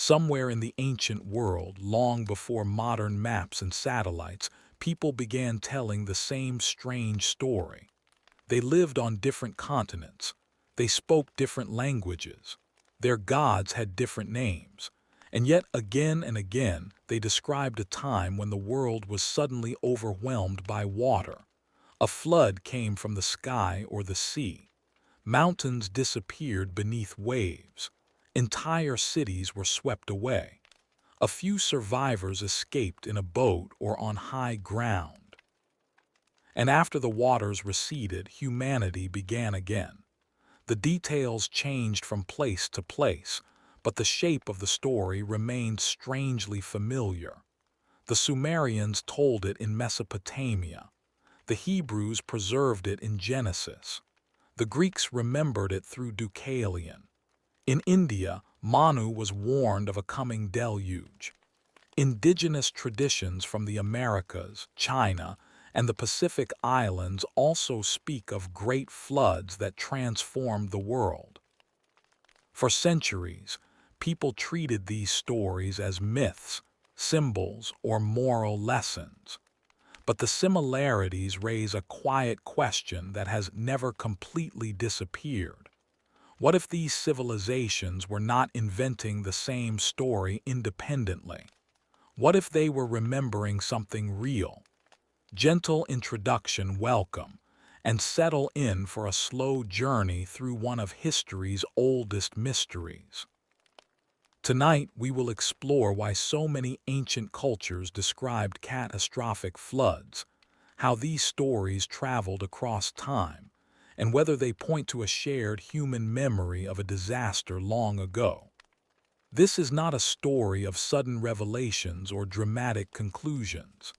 Somewhere in the ancient world, long before modern maps and satellites, people began telling the same strange story. They lived on different continents. They spoke different languages. Their gods had different names. And yet again and again, they described a time when the world was suddenly overwhelmed by water. A flood came from the sky or the sea. Mountains disappeared beneath waves. Entire cities were swept away. A few survivors escaped in a boat or on high ground. And after the waters receded, humanity began again. The details changed from place to place, but the shape of the story remained strangely familiar. The Sumerians told it in Mesopotamia. The Hebrews preserved it in Genesis. The Greeks remembered it through Deucalion. In India, Manu was warned of a coming deluge. Indigenous traditions from the Americas, China, and the Pacific Islands also speak of great floods that transformed the world. For centuries, people treated these stories as myths, symbols, or moral lessons. But the similarities raise a quiet question that has never completely disappeared. What if these civilizations were not inventing the same story independently? What if they were remembering something real? Gentle introduction, welcome, and settle in for a slow journey through one of history's oldest mysteries. Tonight, we will explore why so many ancient cultures described catastrophic floods, how these stories traveled across time, and whether they point to a shared human memory of a disaster long ago. This is not a story of sudden revelations or dramatic conclusions.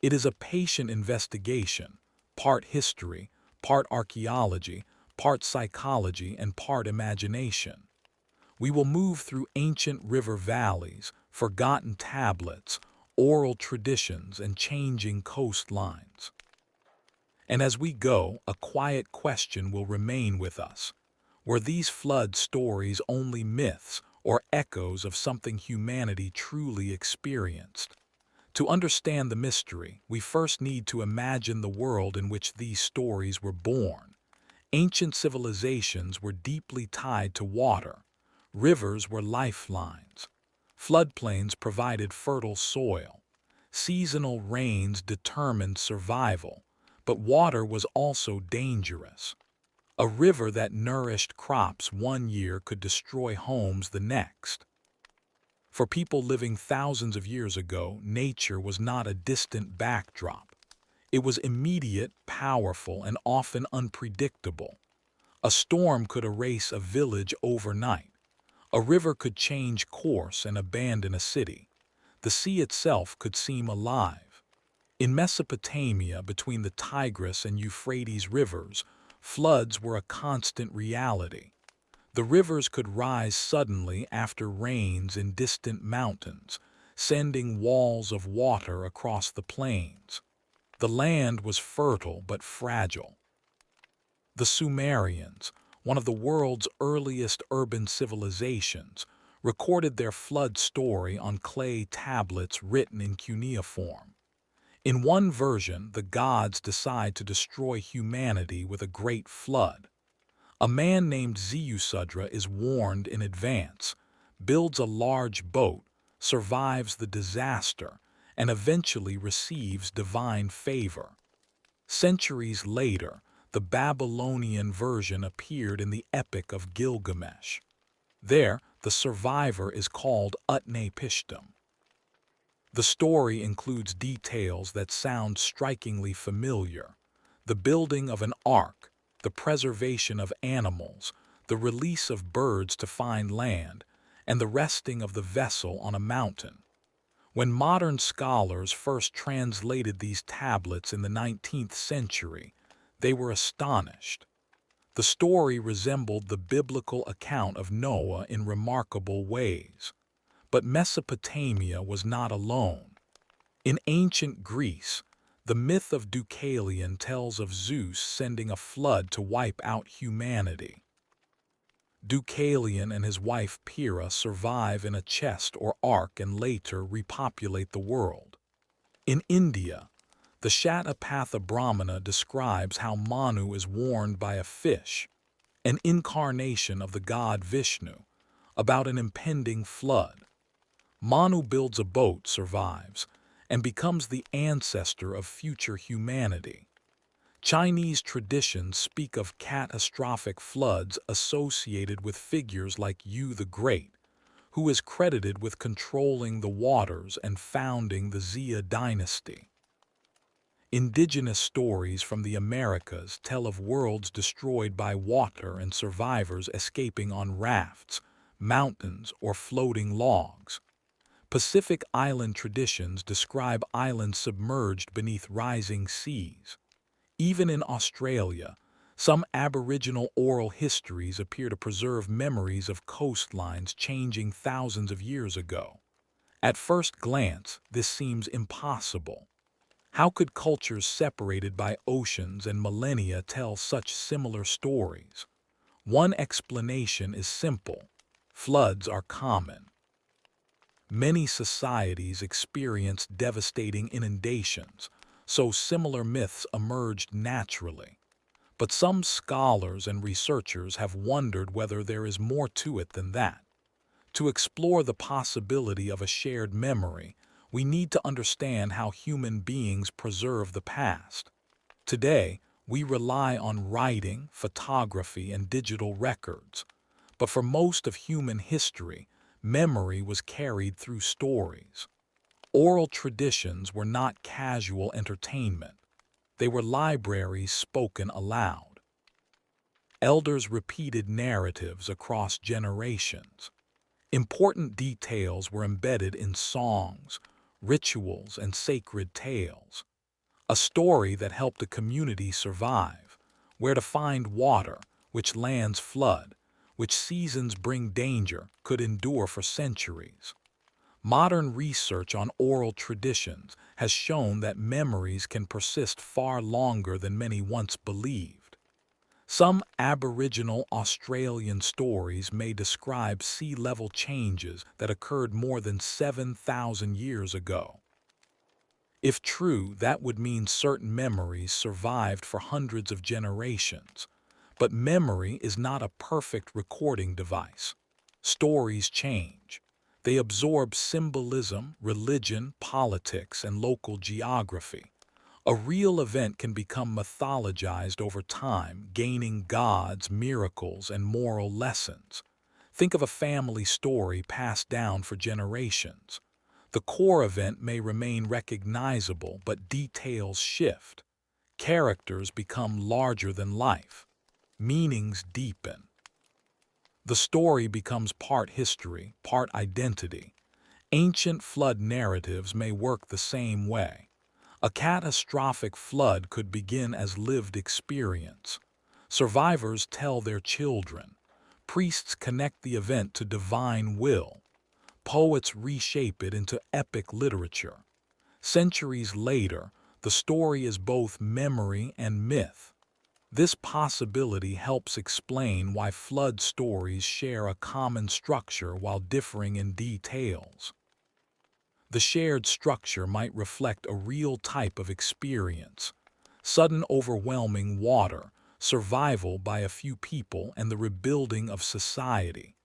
It is a patient investigation, part history, part archaeology, part psychology, and part imagination. We will move through ancient river valleys, forgotten tablets, oral traditions, and changing coastlines. And as we go, a quiet question will remain with us. Were these flood stories only myths or echoes of something humanity truly experienced? To understand the mystery, we first need to imagine the world in which these stories were born. Ancient civilizations were deeply tied to water. Rivers were lifelines. Floodplains provided fertile soil. Seasonal rains determined survival, but water was also dangerous. A river that nourished crops one year could destroy homes the next. For people living thousands of years ago, nature was not a distant backdrop. It was immediate, powerful, and often unpredictable. A storm could erase a village overnight. A river could change course and abandon a city. The sea itself could seem alive. In Mesopotamia, between the Tigris and Euphrates rivers, floods were a constant reality. The rivers could rise suddenly after rains in distant mountains, sending walls of water across the plains. The land was fertile but fragile. The Sumerians, one of the world's earliest urban civilizations, recorded their flood story on clay tablets written in cuneiform. In one version, the gods decide to destroy humanity with a great flood. A man named Ziusudra is warned in advance, builds a large boat, survives the disaster, and eventually receives divine favor. Centuries later, the Babylonian version appeared in the Epic of Gilgamesh. There, the survivor is called Utnapishtim. The story includes details that sound strikingly familiar: the building of an ark, the preservation of animals, the release of birds to find land, and the resting of the vessel on a mountain. When modern scholars first translated these tablets in the 19th century, they were astonished. The story resembled the biblical account of Noah in remarkable ways. But Mesopotamia was not alone. In ancient Greece, the myth of Deucalion tells of Zeus sending a flood to wipe out humanity. Deucalion and his wife Pyrrha survive in a chest or ark and later repopulate the world. In India, the Shatapatha Brahmana describes how Manu is warned by a fish, an incarnation of the god Vishnu, about an impending flood. Manu builds a boat, survives, and becomes the ancestor of future humanity. Chinese traditions speak of catastrophic floods associated with figures like Yu the Great, who is credited with controlling the waters and founding the Xia dynasty. Indigenous stories from the Americas tell of worlds destroyed by water and survivors escaping on rafts, mountains, or floating logs. Pacific Island traditions describe islands submerged beneath rising seas. Even in Australia, some Aboriginal oral histories appear to preserve memories of coastlines changing thousands of years ago. At first glance, this seems impossible. How could cultures separated by oceans and millennia tell such similar stories? One explanation is simple: floods are common. Many societies experienced devastating inundations, so similar myths emerged naturally. But some scholars and researchers have wondered whether there is more to it than that. To explore the possibility of a shared memory, we need to understand how human beings preserve the past. Today, we rely on writing, photography, and digital records. But for most of human history, memory was carried through stories. Oral traditions were not casual entertainment. They were libraries spoken aloud. Elders repeated narratives across generations. Important details were embedded in songs, rituals, and sacred tales. A story that helped a community survive: where to find water, which lands flood, which seasons bring danger, could endure for centuries. Modern research on oral traditions has shown that memories can persist far longer than many once believed. Some Aboriginal Australian stories may describe sea level changes that occurred more than 7,000 years ago. If true, that would mean certain memories survived for hundreds of generations. But memory is not a perfect recording device. Stories change. They absorb symbolism, religion, politics, and local geography. A real event can become mythologized over time, gaining gods, miracles, and moral lessons. Think of a family story passed down for generations. The core event may remain recognizable, but details shift. Characters become larger than life. Meanings deepen. The story becomes part history, part identity. Ancient flood narratives may work the same way. A catastrophic flood could begin as lived experience. Survivors tell their children. Priests connect the event to divine will. Poets reshape it into epic literature. Centuries later, the story is both memory and myth. This possibility helps explain why flood stories share a common structure while differing in details. The shared structure might reflect a real type of experience: sudden overwhelming water, survival by a few people, and the rebuilding of society.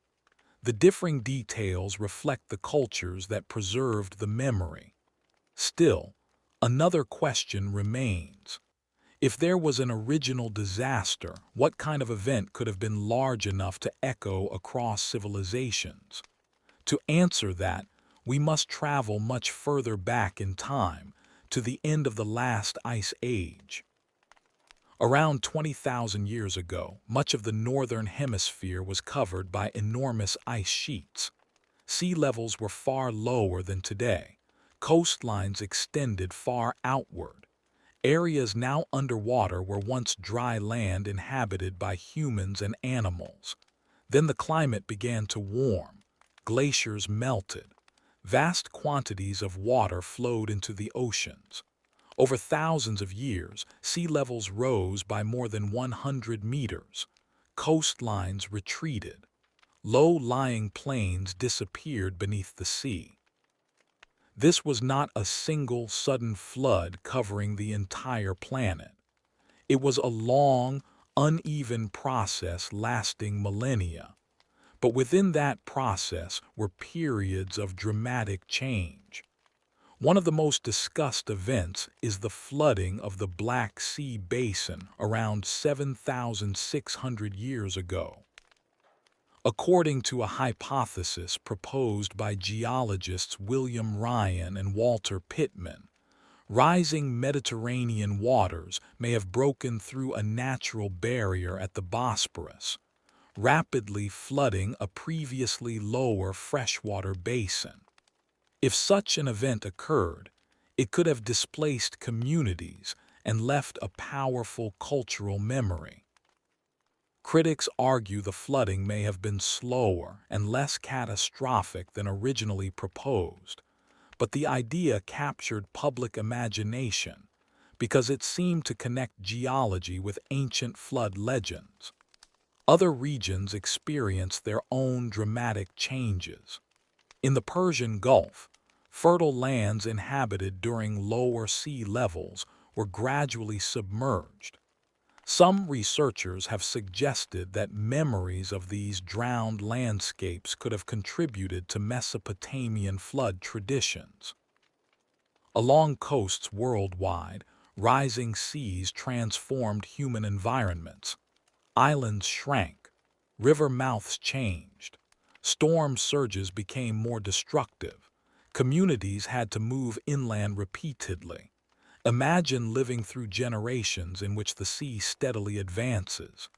The differing details reflect the cultures that preserved the memory. Still, another question remains. If there was an original disaster, what kind of event could have been large enough to echo across civilizations? To answer that, we must travel much further back in time, to the end of the last ice age. Around 20,000 years ago, much of the northern hemisphere was covered by enormous ice sheets. Sea levels were far lower than today. Coastlines extended far outward. Areas now underwater were once dry land inhabited by humans and animals. Then the climate began to warm. Glaciers melted. Vast quantities of water flowed into the oceans. Over thousands of years, sea levels rose by more than 100 meters. Coastlines retreated. Low-lying plains disappeared beneath the sea. This was not a single sudden flood covering the entire planet. It was a long, uneven process lasting millennia. But within that process were periods of dramatic change. One of the most discussed events is the flooding of the Black Sea Basin around 7,600 years ago. According to a hypothesis proposed by geologists William Ryan and Walter Pittman, rising Mediterranean waters may have broken through a natural barrier at the Bosporus, rapidly flooding a previously lower freshwater basin. If such an event occurred, it could have displaced communities and left a powerful cultural memory. Critics argue the flooding may have been slower and less catastrophic than originally proposed, but the idea captured public imagination because it seemed to connect geology with ancient flood legends. Other regions experienced their own dramatic changes. In the Persian Gulf, fertile lands inhabited during lower sea levels were gradually submerged. Some researchers have suggested that memories of these drowned landscapes could have contributed to Mesopotamian flood traditions. Along coasts worldwide, rising seas transformed human environments. Islands shrank, river mouths changed, storm surges became more destructive, communities had to move inland repeatedly. Imagine living through generations in which the sea steadily advances.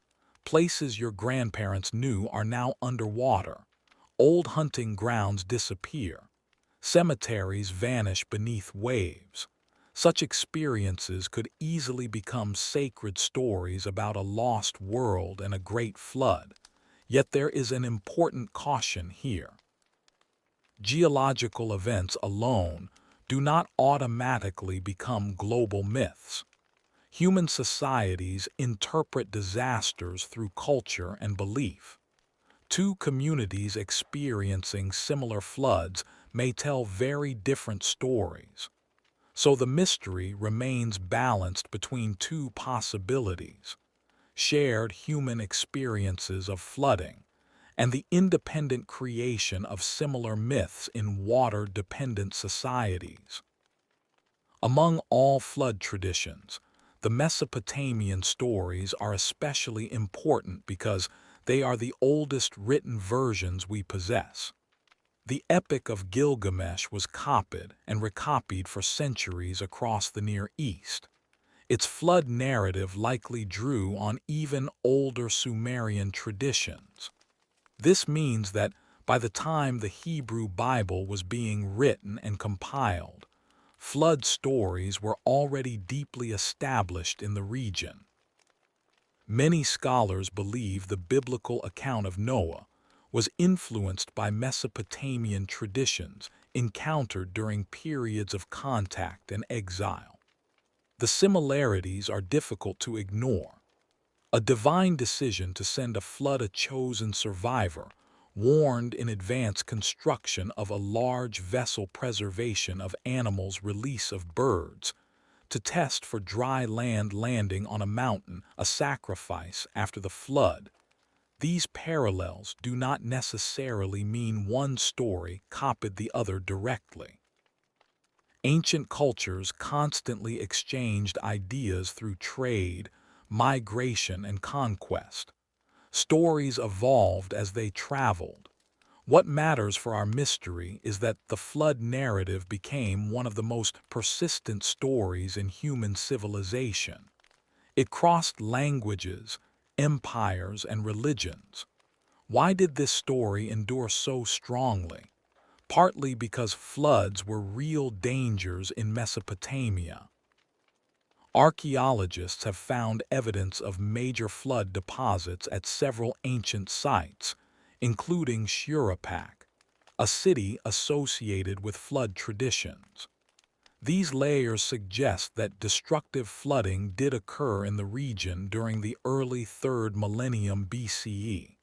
Places your grandparents knew are now underwater. Old hunting grounds disappear. Cemeteries vanish beneath waves. Such experiences could easily become sacred stories about a lost world and a great flood. Yet there is an important caution here. Geological events alone do not automatically become global myths. Human societies interpret disasters through culture and belief. Two communities experiencing similar floods may tell very different stories. So the mystery remains balanced between two possibilities: shared human experiences of flooding and the independent creation of similar myths in water-dependent societies. Among all flood traditions, the Mesopotamian stories are especially important because they are the oldest written versions we possess. The Epic of Gilgamesh was copied and recopied for centuries across the Near East. Its flood narrative likely drew on even older Sumerian traditions. This means that by the time the Hebrew Bible was being written and compiled, flood stories were already deeply established in the region. Many scholars believe the biblical account of Noah was influenced by Mesopotamian traditions encountered during periods of contact and exile. The similarities are difficult to ignore. A divine decision to send a flood a chosen survivor warned in advance construction of a large vessel, preservation of animals, release of birds, to test for dry land, landing on a mountain, a sacrifice after the flood. These parallels do not necessarily mean one story copied the other directly. Ancient cultures constantly exchanged ideas through trade, migration, and conquest. Stories evolved as they traveled. What matters for our mystery is that the flood narrative became one of the most persistent stories in human civilization. It crossed languages, empires, and religions. Why did this story endure so strongly? Partly because floods were real dangers in Mesopotamia. Archaeologists have found evidence of major flood deposits at several ancient sites, including Shurapak, a city associated with flood traditions. These layers suggest that destructive flooding did occur in the region during the early 3rd millennium BCE.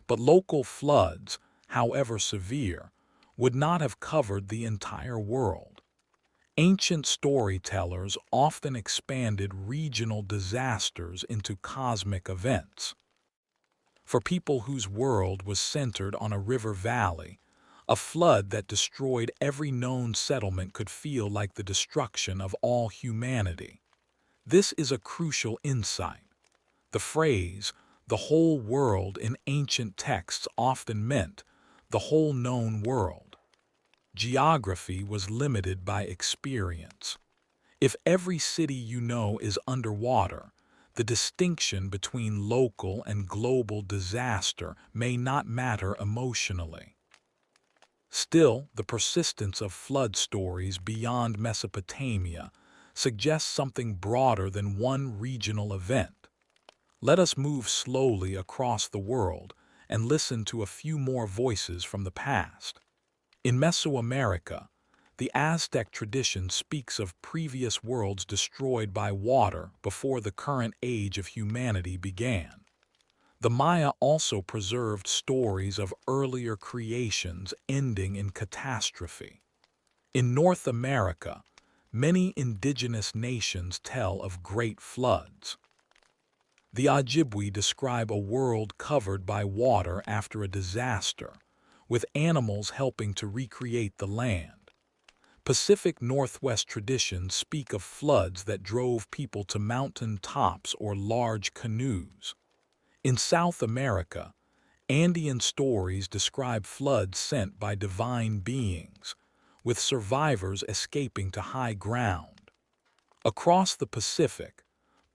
But local floods, however severe, would not have covered the entire world. Ancient storytellers often expanded regional disasters into cosmic events. For people whose world was centered on a river valley, a flood that destroyed every known settlement could feel like the destruction of all humanity. This is a crucial insight. The phrase, the whole world in ancient texts often meant the whole known world. Geography was limited by experience. If every city you know is underwater, the distinction between local and global disaster may not matter emotionally. Still, the persistence of flood stories beyond Mesopotamia suggests something broader than one regional event. Let us move slowly across the world and listen to a few more voices from the past. In Mesoamerica, the Aztec tradition speaks of previous worlds destroyed by water before the current age of humanity began. The Maya also preserved stories of earlier creations ending in catastrophe. In North America, many indigenous nations tell of great floods. The Ojibwe describe a world covered by water after a disaster, with animals helping to recreate the land. Pacific Northwest traditions speak of floods that drove people to mountain tops or large canoes. In South America, Andean stories describe floods sent by divine beings, with survivors escaping to high ground. Across the Pacific,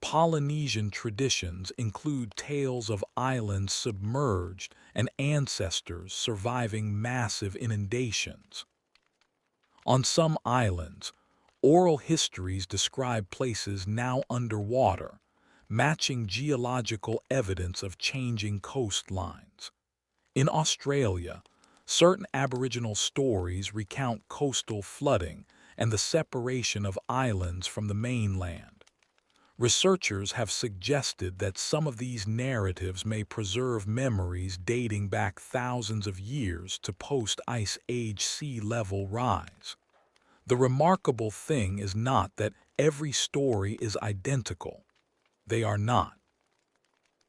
Polynesian traditions include tales of islands submerged and ancestors surviving massive inundations. On some islands, oral histories describe places now underwater, matching geological evidence of changing coastlines. In Australia, certain Aboriginal stories recount coastal flooding and the separation of islands from the mainland. Researchers have suggested that some of these narratives may preserve memories dating back thousands of years to post-Ice Age sea level rise. The remarkable thing is not that every story is identical. They are not.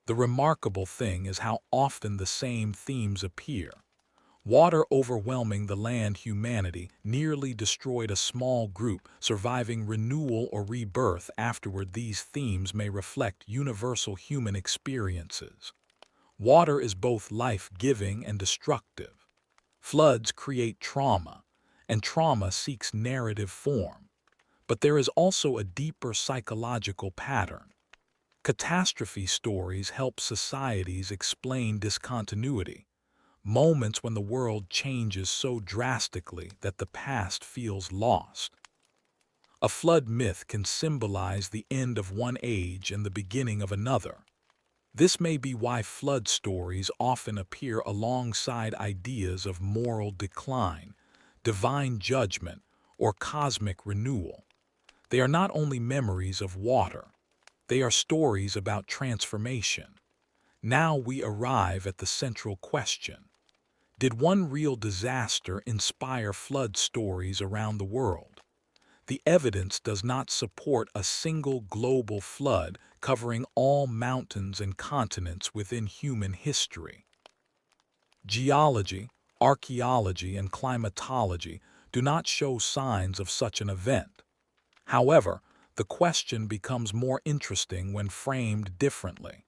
The remarkable thing is how often the same themes appear. Water overwhelming the land, humanity nearly destroyed a small group, surviving renewal or rebirth afterward. These themes may reflect universal human experiences. Water is both life-giving and destructive. Floods create trauma, and trauma seeks narrative form. But there is also a deeper psychological pattern. Catastrophe stories help societies explain discontinuity, moments when the world changes so drastically that the past feels lost. A flood myth can symbolize the end of one age and the beginning of another. This may be why flood stories often appear alongside ideas of moral decline, divine judgment, or cosmic renewal. They are not only memories of water, they are stories about transformation. Now we arrive at the central question. Did one real disaster inspire flood stories around the world? The evidence does not support a single global flood covering all mountains and continents within human history. Geology, archaeology, and climatology do not show signs of such an event. However, the question becomes more interesting when framed differently.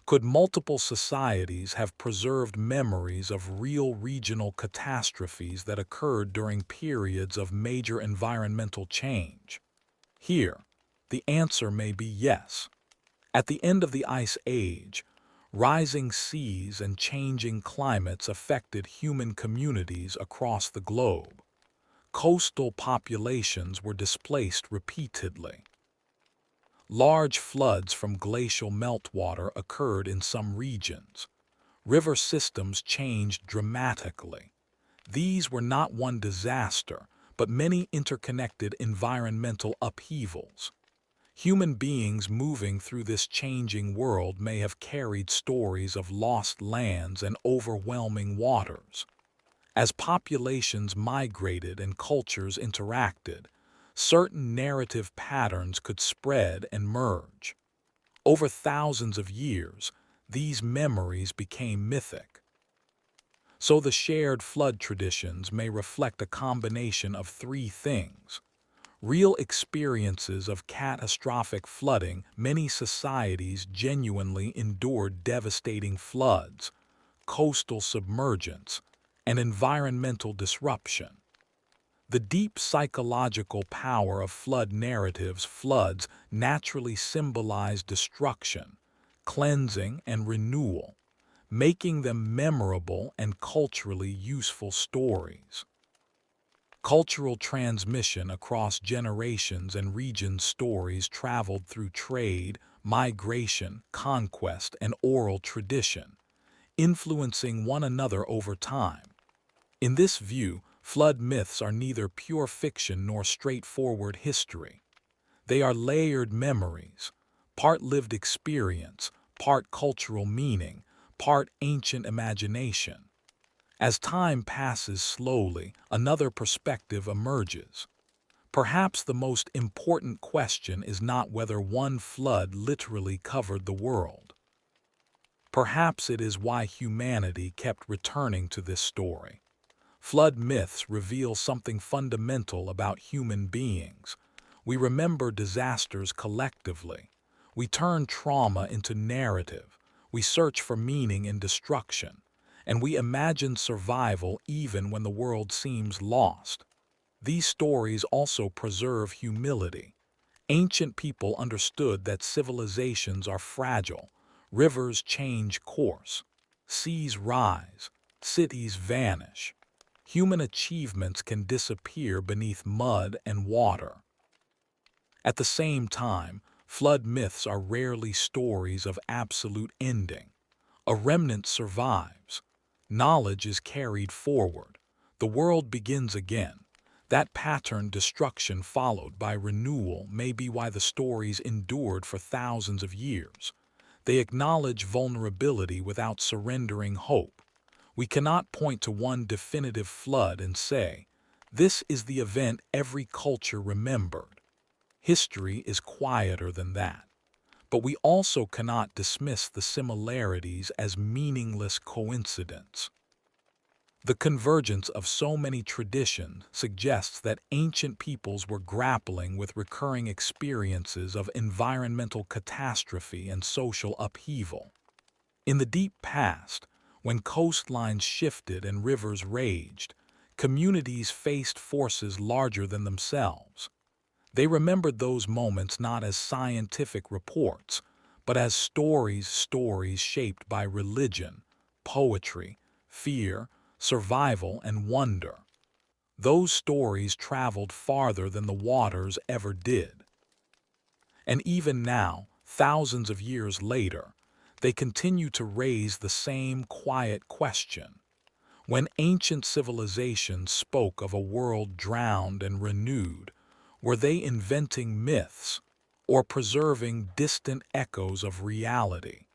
Could multiple societies have preserved memories of real regional catastrophes that occurred during periods of major environmental change? Here, the answer may be yes. At the end of the Ice Age, rising seas and changing climates affected human communities across the globe. Coastal populations were displaced repeatedly. Large floods from glacial meltwater occurred in some regions. River systems changed dramatically. These were not one disaster, but many interconnected environmental upheavals. Human beings moving through this changing world may have carried stories of lost lands and overwhelming waters. As populations migrated and cultures interacted, certain narrative patterns could spread and merge. Over thousands of years, these memories became mythic. So the shared flood traditions may reflect a combination of three things: real experiences of catastrophic flooding. Many societies genuinely endured devastating floods, coastal submergence, and environmental disruption. The deep psychological power of flood narratives. Floods naturally symbolize destruction, cleansing, and renewal, making them memorable and culturally useful stories. Cultural transmission across generations and regions. Stories traveled through trade, migration, conquest, and oral tradition, influencing one another over time. In this view, flood myths are neither pure fiction nor straightforward history. They are layered memories, part lived experience, part cultural meaning, part ancient imagination. As time passes slowly, another perspective emerges. Perhaps the most important question is not whether one flood literally covered the world. Perhaps it is why humanity kept returning to this story. Flood myths reveal something fundamental about human beings. We remember disasters collectively. We turn trauma into narrative. We search for meaning in destruction. And we imagine survival even when the world seems lost. These stories also preserve humility. Ancient people understood that civilizations are fragile. Rivers change course. Seas rise. Cities vanish. Human achievements can disappear beneath mud and water. At the same time, flood myths are rarely stories of absolute ending. A remnant survives. Knowledge is carried forward. The world begins again. That pattern, destruction followed by renewal, may be why the stories endured for thousands of years. They acknowledge vulnerability without surrendering hope. We cannot point to one definitive flood and say, this is the event every culture remembered. History is quieter than that. But we also cannot dismiss the similarities as meaningless coincidence. The convergence of so many traditions suggests that ancient peoples were grappling with recurring experiences of environmental catastrophe and social upheaval. In the deep past, when coastlines shifted and rivers raged, communities faced forces larger than themselves. They remembered those moments not as scientific reports, but as stories shaped by religion, poetry, fear, survival, and wonder. Those stories traveled farther than the waters ever did. And even now, thousands of years later, they continue to raise the same quiet question. When ancient civilizations spoke of a world drowned and renewed, were they inventing myths or preserving distant echoes of reality?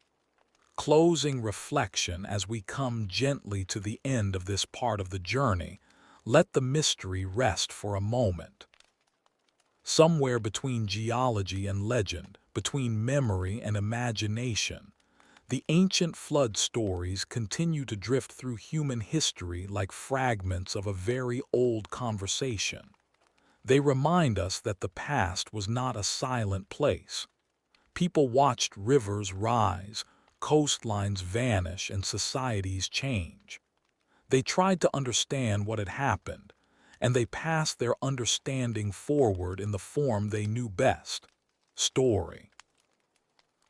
Closing reflection as we come gently to the end of this part of the journey, let the mystery rest for a moment. Somewhere between geology and legend, between memory and imagination, the ancient flood stories continue to drift through human history like fragments of a very old conversation. They remind us that the past was not a silent place. People watched rivers rise, coastlines vanish, and societies change. They tried to understand what had happened, and they passed their understanding forward in the form they knew best: story.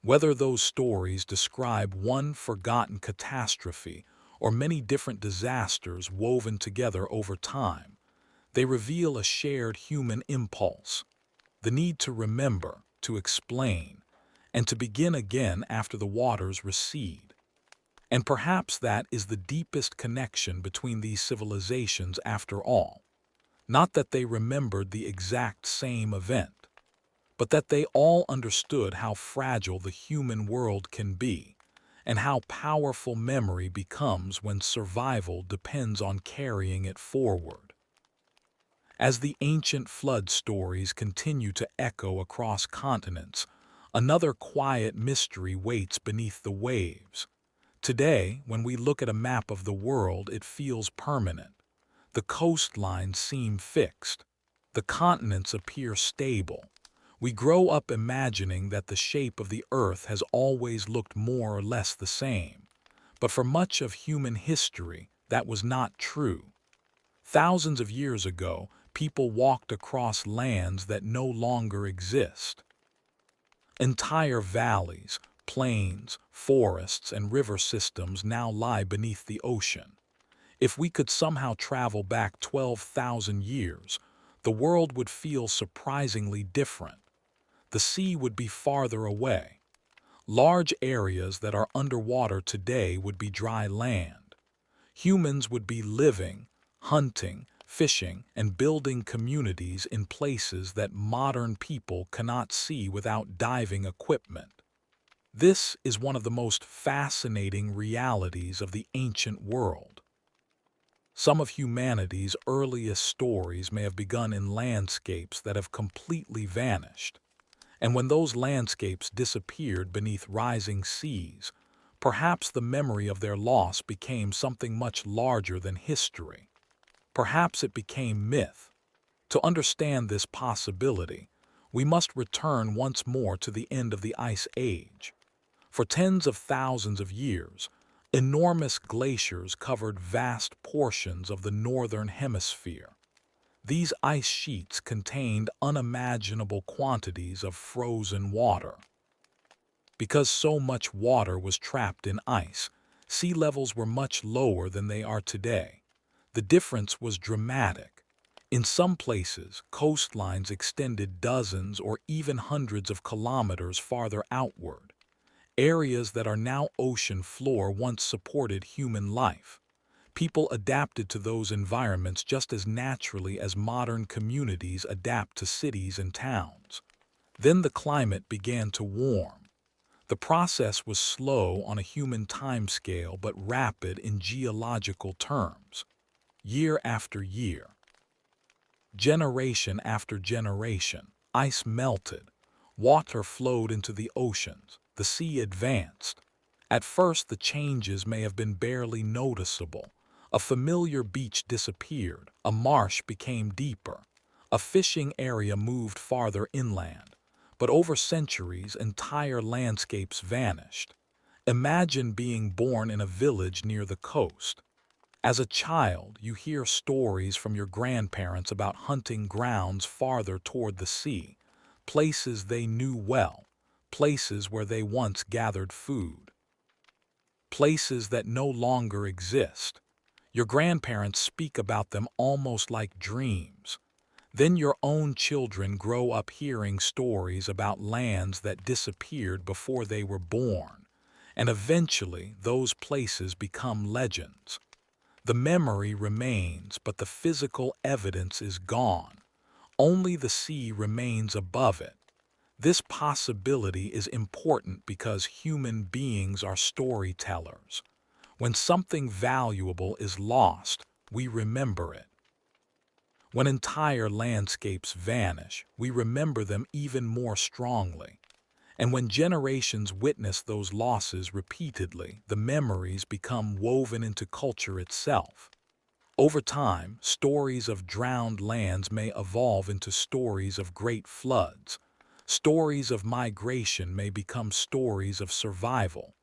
Whether those stories describe one forgotten catastrophe or many different disasters woven together over time, they reveal a shared human impulse: the need to remember, to explain, and to begin again after the waters recede. And perhaps that is the deepest connection between these civilizations after all. Not that they remembered the exact same event, but that they all understood how fragile the human world can be, and how powerful memory becomes when survival depends on carrying it forward. As the ancient flood stories continue to echo across continents, another quiet mystery waits beneath the waves. Today, when we look at a map of the world, it feels permanent. The coastlines seem fixed. The continents appear stable. We grow up imagining that the shape of the earth has always looked more or less the same. But for much of human history, that was not true. Thousands of years ago, people walked across lands that no longer exist. Entire valleys, plains, forests, and river systems now lie beneath the ocean. If we could somehow travel back 12,000 years, the world would feel surprisingly different. The sea would be farther away. Large areas that are underwater today would be dry land. Humans would be living, hunting, fishing, and building communities in places that modern people cannot see without diving equipment. This is one of the most fascinating realities of the ancient world. Some of humanity's earliest stories may have begun in landscapes that have completely vanished. And when those landscapes disappeared beneath rising seas, perhaps the memory of their loss became something much larger than history. Perhaps it became myth. To understand this possibility, we must return once more to the end of the Ice Age. For tens of thousands of years, enormous glaciers covered vast portions of the northern hemisphere. These ice sheets contained unimaginable quantities of frozen water. Because so much water was trapped in ice, sea levels were much lower than they are today. The difference was dramatic. In some places, coastlines extended dozens or even hundreds of kilometers farther outward. Areas that are now ocean floor once supported human life. People adapted to those environments just as naturally as modern communities adapt to cities and towns. Then the climate began to warm. The process was slow on a human timescale but rapid in geological terms. Year after year, generation after generation, ice melted, water flowed into the oceans, the sea advanced. At first, the changes may have been barely noticeable. A familiar beach disappeared, a marsh became deeper, a fishing area moved farther inland. But over centuries, entire landscapes vanished. Imagine being born in a village near the coast. As a child, you hear stories from your grandparents about hunting grounds farther toward the sea, places they knew well, places where they once gathered food, places that no longer exist. Your grandparents speak about them almost like dreams. Then your own children grow up hearing stories about lands that disappeared before they were born, and eventually those places become legends. The memory remains, but the physical evidence is gone. Only the sea remains above it. This possibility is important because human beings are storytellers. When something valuable is lost, we remember it. When entire landscapes vanish, we remember them even more strongly. And when generations witness those losses repeatedly, the memories become woven into culture itself. Over time, stories of drowned lands may evolve into stories of great floods. Stories of migration may become stories of survival.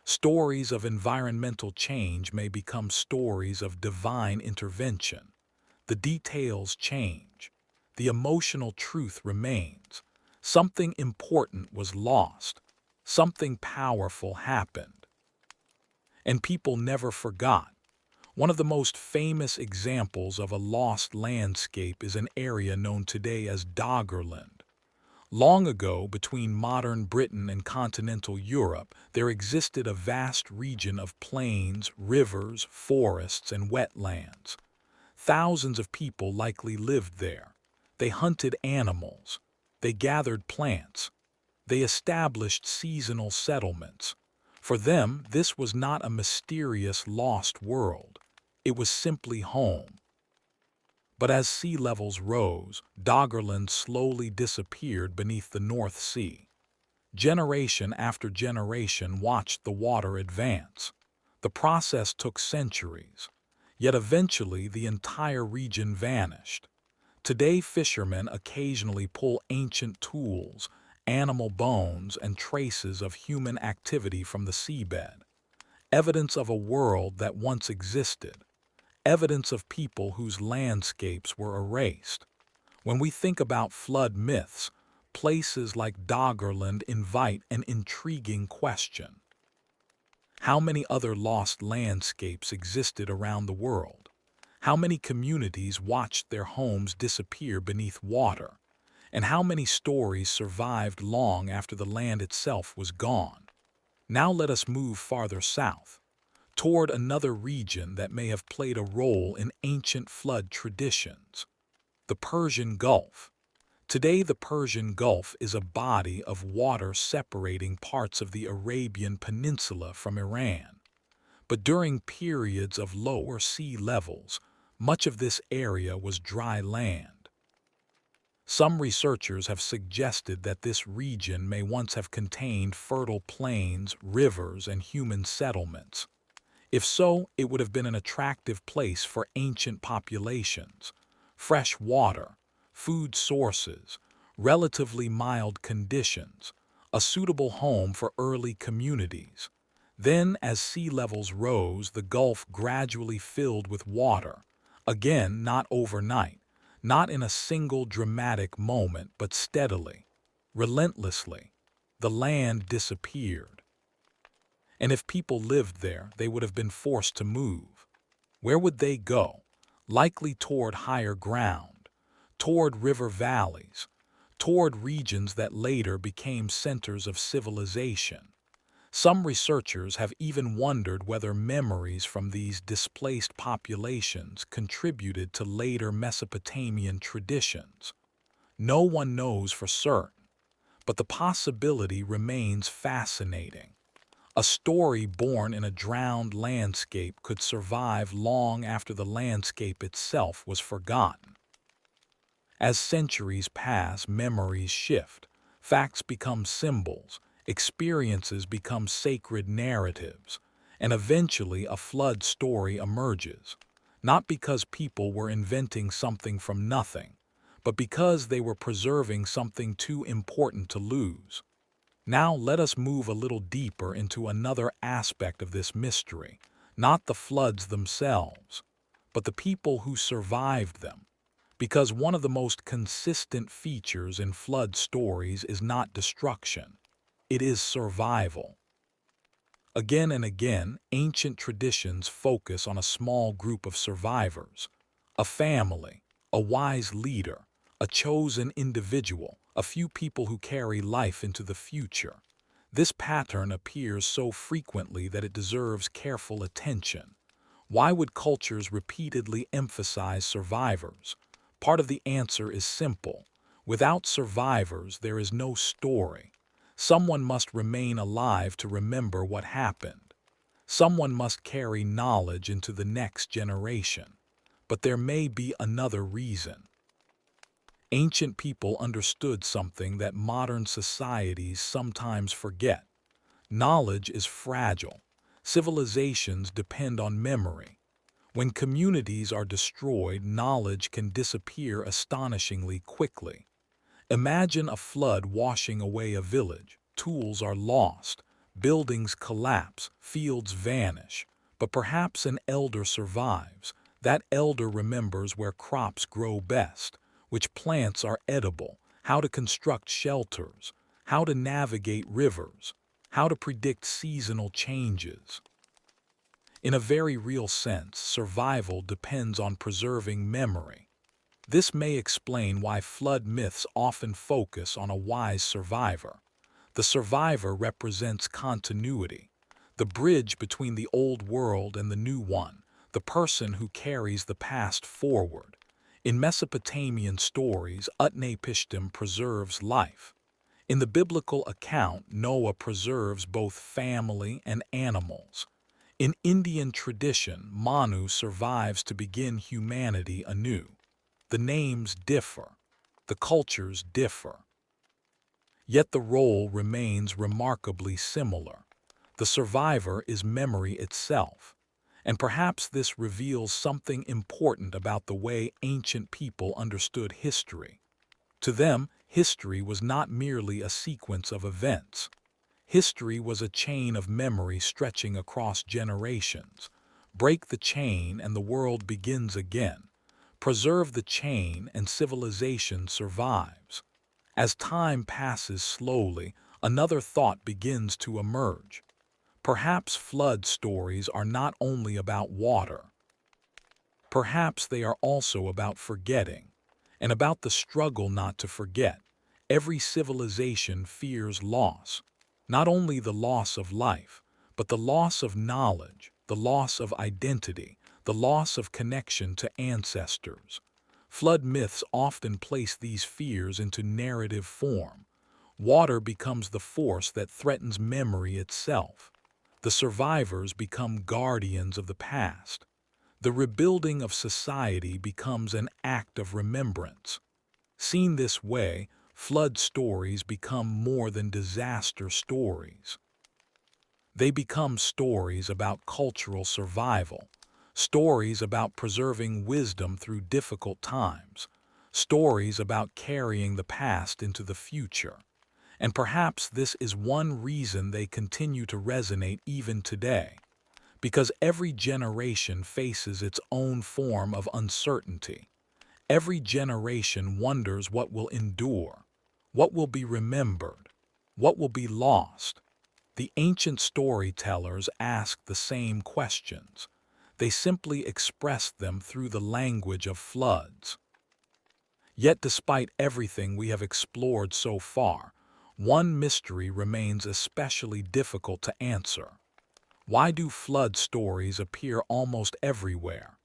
Stories of environmental change may become stories of divine intervention. The details change. The emotional truth remains. Something important was lost. Something powerful happened. And people never forgot. One of the most famous examples of a lost landscape is an area known today as Doggerland. Long ago, between modern Britain and continental Europe, there existed a vast region of plains, rivers, forests, and wetlands. Thousands of people likely lived there. They hunted animals. They gathered plants. They established seasonal settlements. For them, this was not a mysterious lost world. It was simply home. But as sea levels rose, Doggerland slowly disappeared beneath the North Sea. Generation after generation watched the water advance. The process took centuries, yet eventually the entire region vanished. Today, fishermen occasionally pull ancient tools, animal bones, and traces of human activity from the seabed, evidence of a world that once existed, evidence of people whose landscapes were erased. When we think about flood myths, places like Doggerland invite an intriguing question. How many other lost landscapes existed around the world? How many communities watched their homes disappear beneath water? And how many stories survived long after the land itself was gone? Now let us move farther south, toward another region that may have played a role in ancient flood traditions, the Persian Gulf. Today, the Persian Gulf is a body of water separating parts of the Arabian Peninsula from Iran. But during periods of lower sea levels, much of this area was dry land. Some researchers have suggested that this region may once have contained fertile plains, rivers, and human settlements. If so, it would have been an attractive place for ancient populations. Fresh water, food sources, relatively mild conditions, a suitable home for early communities. Then, as sea levels rose, the Gulf gradually filled with water. Again, not overnight, not in a single dramatic moment, but steadily, relentlessly. The land disappeared. And if people lived there, they would have been forced to move. Where would they go? Likely toward higher ground, toward river valleys, toward regions that later became centers of civilization. Some researchers have even wondered whether memories from these displaced populations contributed to later Mesopotamian traditions. No one knows for certain, but the possibility remains fascinating. A story born in a drowned landscape could survive long after the landscape itself was forgotten. As centuries pass, memories shift, facts become symbols, experiences become sacred narratives, and eventually a flood story emerges, not because people were inventing something from nothing, but because they were preserving something too important to lose. Now let us move a little deeper into another aspect of this mystery, not the floods themselves, but the people who survived them. Because one of the most consistent features in flood stories is not destruction, it is survival. Again and again, ancient traditions focus on a small group of survivors, a family, a wise leader, a chosen individual, a few people who carry life into the future. This pattern appears so frequently that it deserves careful attention. Why would cultures repeatedly emphasize survivors? Part of the answer is simple. Without survivors, there is no story. Someone must remain alive to remember what happened. Someone must carry knowledge into the next generation. But there may be another reason. Ancient people understood something that modern societies sometimes forget. Knowledge is fragile. Civilizations depend on memory. When communities are destroyed, knowledge can disappear astonishingly quickly. Imagine a flood washing away a village. Tools are lost, buildings collapse, fields vanish. But perhaps an elder survives. That elder remembers where crops grow best, which plants are edible, how to construct shelters, how to navigate rivers, how to predict seasonal changes. In a very real sense, survival depends on preserving memory. This may explain why flood myths often focus on a wise survivor. The survivor represents continuity, the bridge between the old world and the new one, the person who carries the past forward. In Mesopotamian stories, Utnapishtim preserves life. In the biblical account, Noah preserves both family and animals. In Indian tradition, Manu survives to begin humanity anew. The names differ. The cultures differ. Yet the role remains remarkably similar. The survivor is memory itself. And perhaps this reveals something important about the way ancient people understood history. To them, history was not merely a sequence of events. History was a chain of memory stretching across generations. Break the chain and the world begins again. Preserve the chain and civilization survives. As time passes slowly, another thought begins to emerge. Perhaps flood stories are not only about water. Perhaps they are also about forgetting, and about the struggle not to forget. Every civilization fears loss, not only the loss of life, but the loss of knowledge, the loss of identity, the loss of connection to ancestors. Flood myths often place these fears into narrative form. Water becomes the force that threatens memory itself. The survivors become guardians of the past. The rebuilding of society becomes an act of remembrance. Seen this way, flood stories become more than disaster stories. They become stories about cultural survival, stories about preserving wisdom through difficult times, stories about carrying the past into the future. And perhaps this is one reason they continue to resonate even today. Because every generation faces its own form of uncertainty. Every generation wonders what will endure, what will be remembered, what will be lost. The ancient storytellers asked the same questions. They simply expressed them through the language of floods. Yet despite everything we have explored so far, one mystery remains especially difficult to answer. Why do flood stories appear almost everywhere?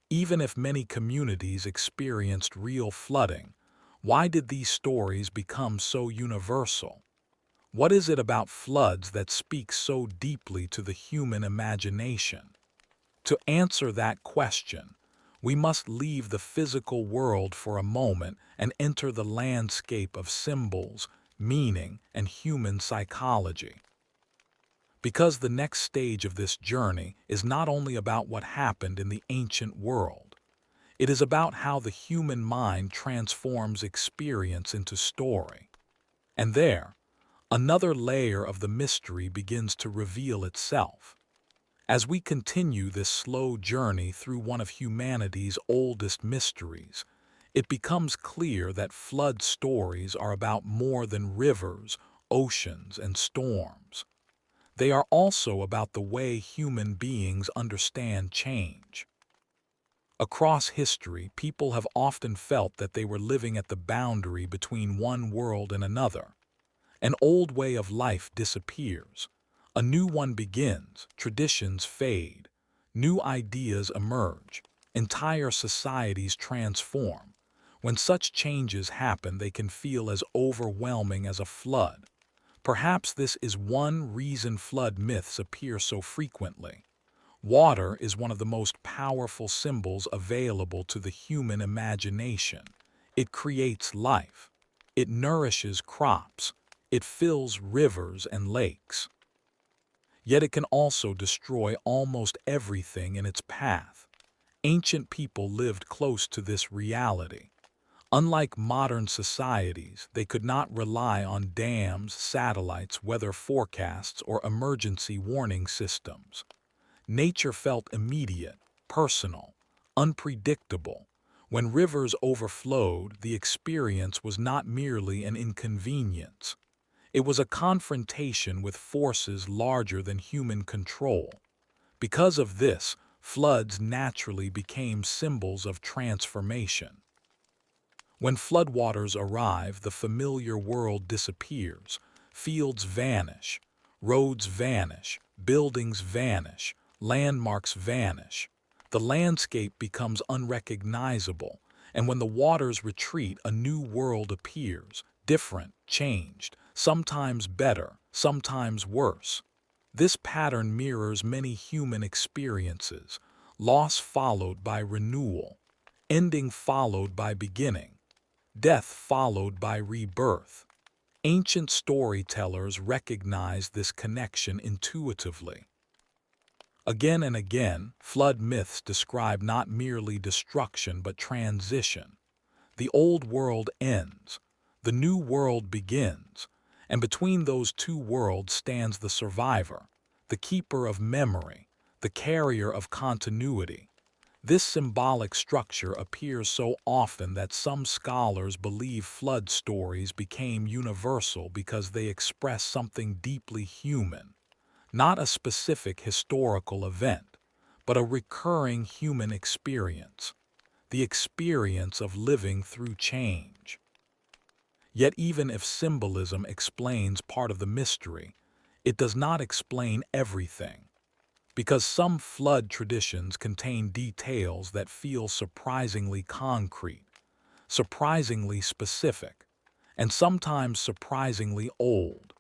Even if many communities experienced real flooding, why did these stories become so universal? What is it about floods that speaks so deeply to the human imagination? To answer that question, we must leave the physical world for a moment and enter the landscape of symbols, meaning, and human psychology. Because the next stage of this journey is not only about what happened in the ancient world, it is about how the human mind transforms experience into story. And there, another layer of the mystery begins to reveal itself. As we continue this slow journey through one of humanity's oldest mysteries, it becomes clear that flood stories are about more than rivers, oceans, and storms. They are also about the way human beings understand change. Across history, people have often felt that they were living at the boundary between one world and another. An old way of life disappears. A new one begins, traditions fade, new ideas emerge, entire societies transform. When such changes happen, they can feel as overwhelming as a flood. Perhaps this is one reason flood myths appear so frequently. Water is one of the most powerful symbols available to the human imagination. It creates life. It nourishes crops. It fills rivers and lakes. Yet it can also destroy almost everything in its path. Ancient people lived close to this reality. Unlike modern societies, they could not rely on dams, satellites, weather forecasts, or emergency warning systems. Nature felt immediate, personal, unpredictable. When rivers overflowed, the experience was not merely an inconvenience. It was a confrontation with forces larger than human control. Because of this, floods naturally became symbols of transformation. When floodwaters arrive, the familiar world disappears. Fields vanish, roads vanish, buildings vanish, landmarks vanish. The landscape becomes unrecognizable, and when the waters retreat, a new world appears, different, changed, sometimes better, sometimes worse. This pattern mirrors many human experiences: loss followed by renewal, ending followed by beginning, death followed by rebirth. Ancient storytellers recognize this connection intuitively. Again and again, flood myths describe not merely destruction but transition. The old world ends, the new world begins, and between those two worlds stands the survivor, the keeper of memory, the carrier of continuity. This symbolic structure appears so often that some scholars believe flood stories became universal because they express something deeply human, not a specific historical event, but a recurring human experience, the experience of living through change. Yet even if symbolism explains part of the mystery, it does not explain everything, because some flood traditions contain details that feel surprisingly concrete, surprisingly specific, and sometimes surprisingly old.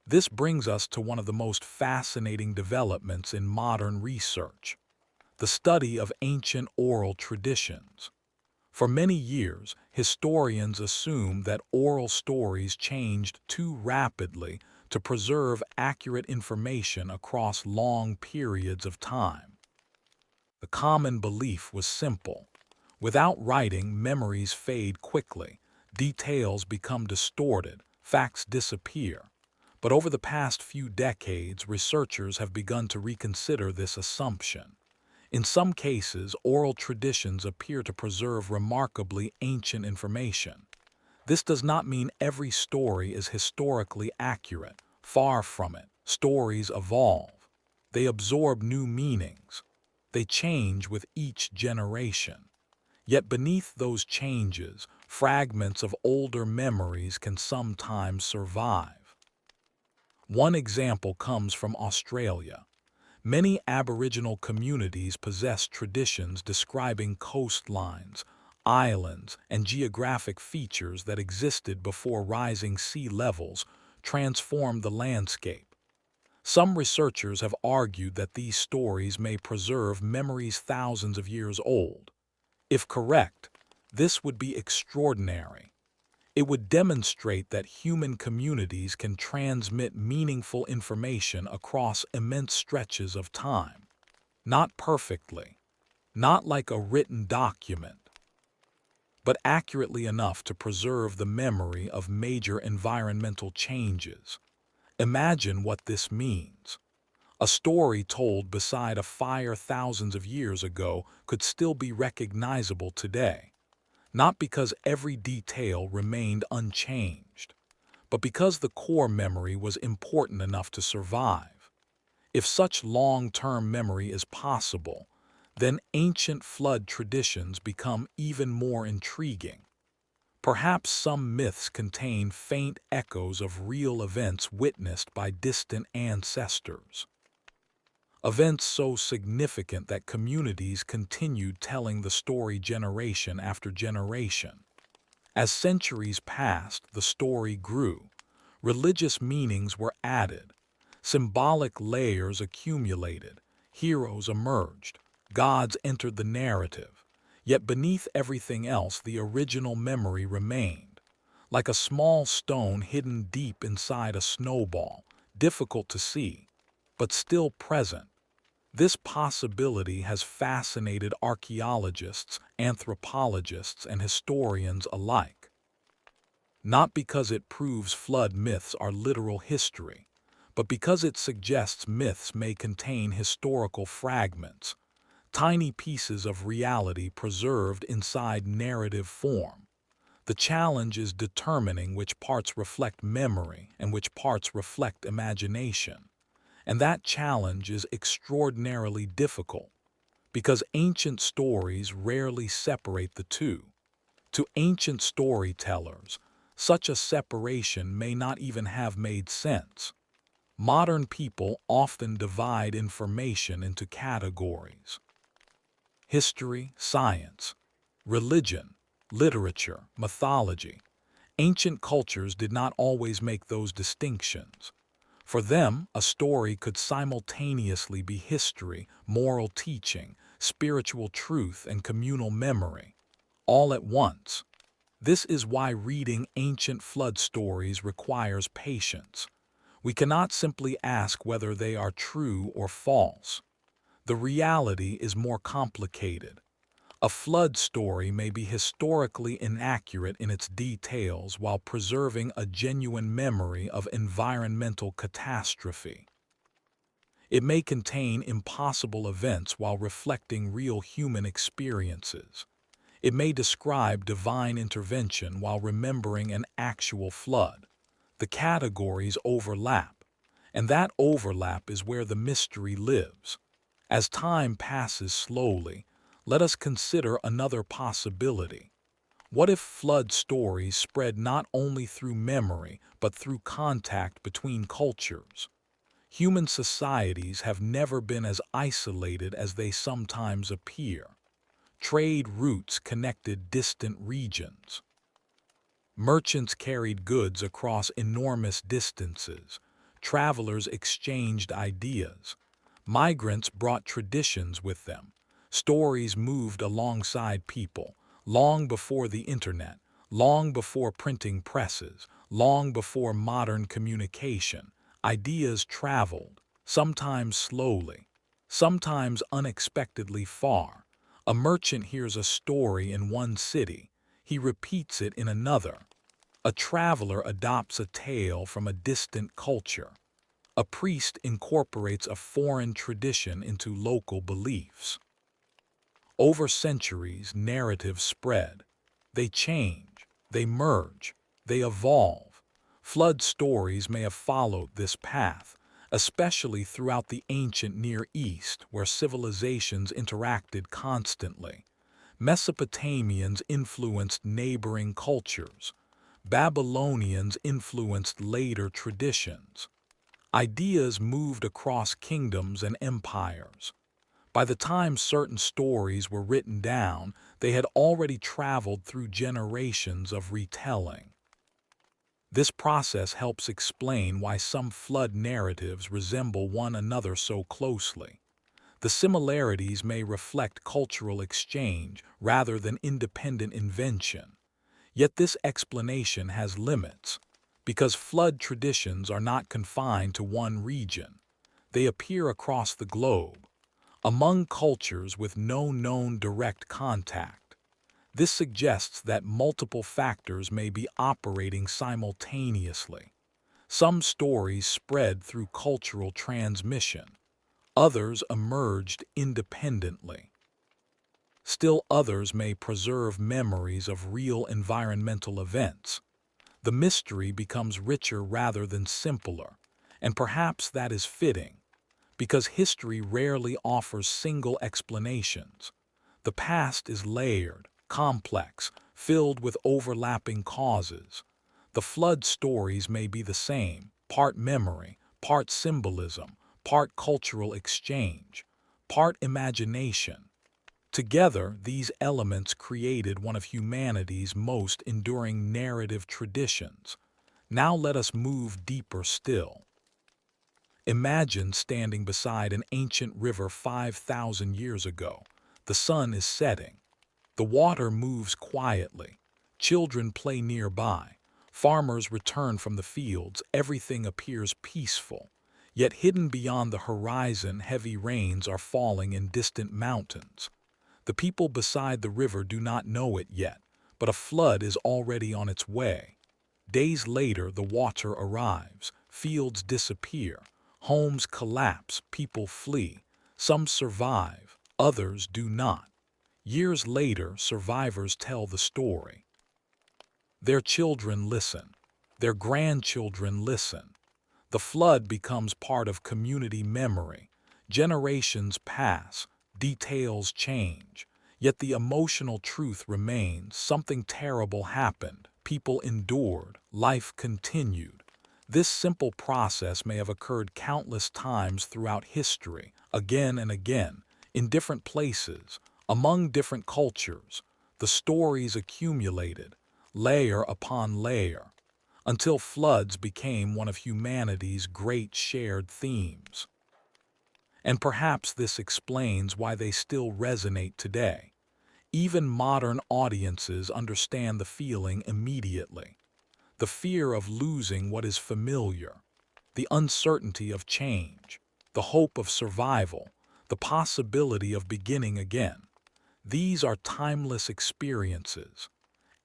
This brings us to one of the most fascinating developments in modern research: the study of ancient oral traditions. For many years, historians assumed that oral stories changed too rapidly to preserve accurate information across long periods of time. The common belief was simple: without writing, memories fade quickly, details become distorted, facts disappear. But over the past few decades, researchers have begun to reconsider this assumption. In some cases, oral traditions appear to preserve remarkably ancient information. This does not mean every story is historically accurate. Far from it. Stories evolve. They absorb new meanings. They change with each generation. Yet beneath those changes, fragments of older memories can sometimes survive. One example comes from Australia. Many Aboriginal communities possess traditions describing coastlines, islands, and geographic features that existed before rising sea levels transformed the landscape. Some researchers have argued that these stories may preserve memories thousands of years old. If correct, this would be extraordinary. It would demonstrate that human communities can transmit meaningful information across immense stretches of time. Not perfectly, not like a written document, but accurately enough to preserve the memory of major environmental changes. Imagine what this means. A story told beside a fire thousands of years ago could still be recognizable today, not because every detail remained unchanged, but because the core memory was important enough to survive. If such long-term memory is possible, then ancient flood traditions become even more intriguing. Perhaps some myths contain faint echoes of real events witnessed by distant ancestors. Events so significant that communities continued telling the story generation after generation. As centuries passed, the story grew. Religious meanings were added. Symbolic layers accumulated. Heroes emerged. Gods entered the narrative. Yet beneath everything else, the original memory remained. Like a small stone hidden deep inside a snowball, difficult to see, but still present. This possibility has fascinated archaeologists, anthropologists, and historians alike. Not because it proves flood myths are literal history, but because it suggests myths may contain historical fragments, tiny pieces of reality preserved inside narrative form. The challenge is determining which parts reflect memory and which parts reflect imagination. And that challenge is extraordinarily difficult, because ancient stories rarely separate the two. To ancient storytellers, such a separation may not even have made sense. Modern people often divide information into categories. history, science, religion, literature, mythology. Ancient cultures did not always make those distinctions. For them, a story could simultaneously be history, moral teaching, spiritual truth, and communal memory, all at once. This is why reading ancient flood stories requires patience. We cannot simply ask whether they are true or false. The reality is more complicated. A flood story may be historically inaccurate in its details while preserving a genuine memory of environmental catastrophe. It may contain impossible events while reflecting real human experiences. It may describe divine intervention while remembering an actual flood. The categories overlap, and that overlap is where the mystery lives. As time passes slowly, let us consider another possibility. What if flood stories spread not only through memory but through contact between cultures? Human societies have never been as isolated as they sometimes appear. Trade routes connected distant regions. Merchants carried goods across enormous distances. Travelers exchanged ideas. Migrants brought traditions with them. Stories moved alongside people, long before the internet, long before printing presses, long before modern communication. Ideas traveled, sometimes slowly, sometimes unexpectedly far. A merchant hears a story in one city. He repeats it in another. A traveler adopts a tale from a distant culture. A priest incorporates a foreign tradition into local beliefs. Over centuries, narratives spread. They change, they merge, they evolve. Flood stories may have followed this path, especially throughout the ancient Near East, where civilizations interacted constantly. Mesopotamians influenced neighboring cultures. Babylonians influenced later traditions. Ideas moved across kingdoms and empires. By the time certain stories were written down, they had already traveled through generations of retelling. This process helps explain why some flood narratives resemble one another so closely. The similarities may reflect cultural exchange rather than independent invention. Yet this explanation has limits, because flood traditions are not confined to one region. They appear across the globe, among cultures with no known direct contact. This suggests that multiple factors may be operating simultaneously. Some stories spread through cultural transmission. Others emerged independently. Still others may preserve memories of real environmental events. The mystery becomes richer rather than simpler, and perhaps that is fitting, because history rarely offers single explanations. The past is layered, complex, filled with overlapping causes. The flood stories may be the same, part memory, part symbolism, part cultural exchange, part imagination. Together, these elements created one of humanity's most enduring narrative traditions. Now let us move deeper still. Imagine standing beside an ancient river 5,000 years ago. The sun is setting. The water moves quietly. Children play nearby. Farmers return from the fields. Everything appears peaceful. Yet hidden beyond the horizon, heavy rains are falling in distant mountains. The people beside the river do not know it yet, but a flood is already on its way. Days later, the water arrives, fields disappear, homes collapse, people flee. Some survive, others do not. Years later, survivors tell the story. Their children listen. Their grandchildren listen. The flood becomes part of community memory. Generations pass, details change, yet the emotional truth remains. Something terrible happened. People endured. Life continued. This simple process may have occurred countless times throughout history, again and again, in different places, Among different cultures, the stories accumulated, layer upon layer, until floods became one of humanity's great shared themes. And perhaps this explains why they still resonate today. Even modern audiences understand the feeling immediately. The fear of losing what is familiar, the uncertainty of change, the hope of survival, the possibility of beginning again. These are timeless experiences.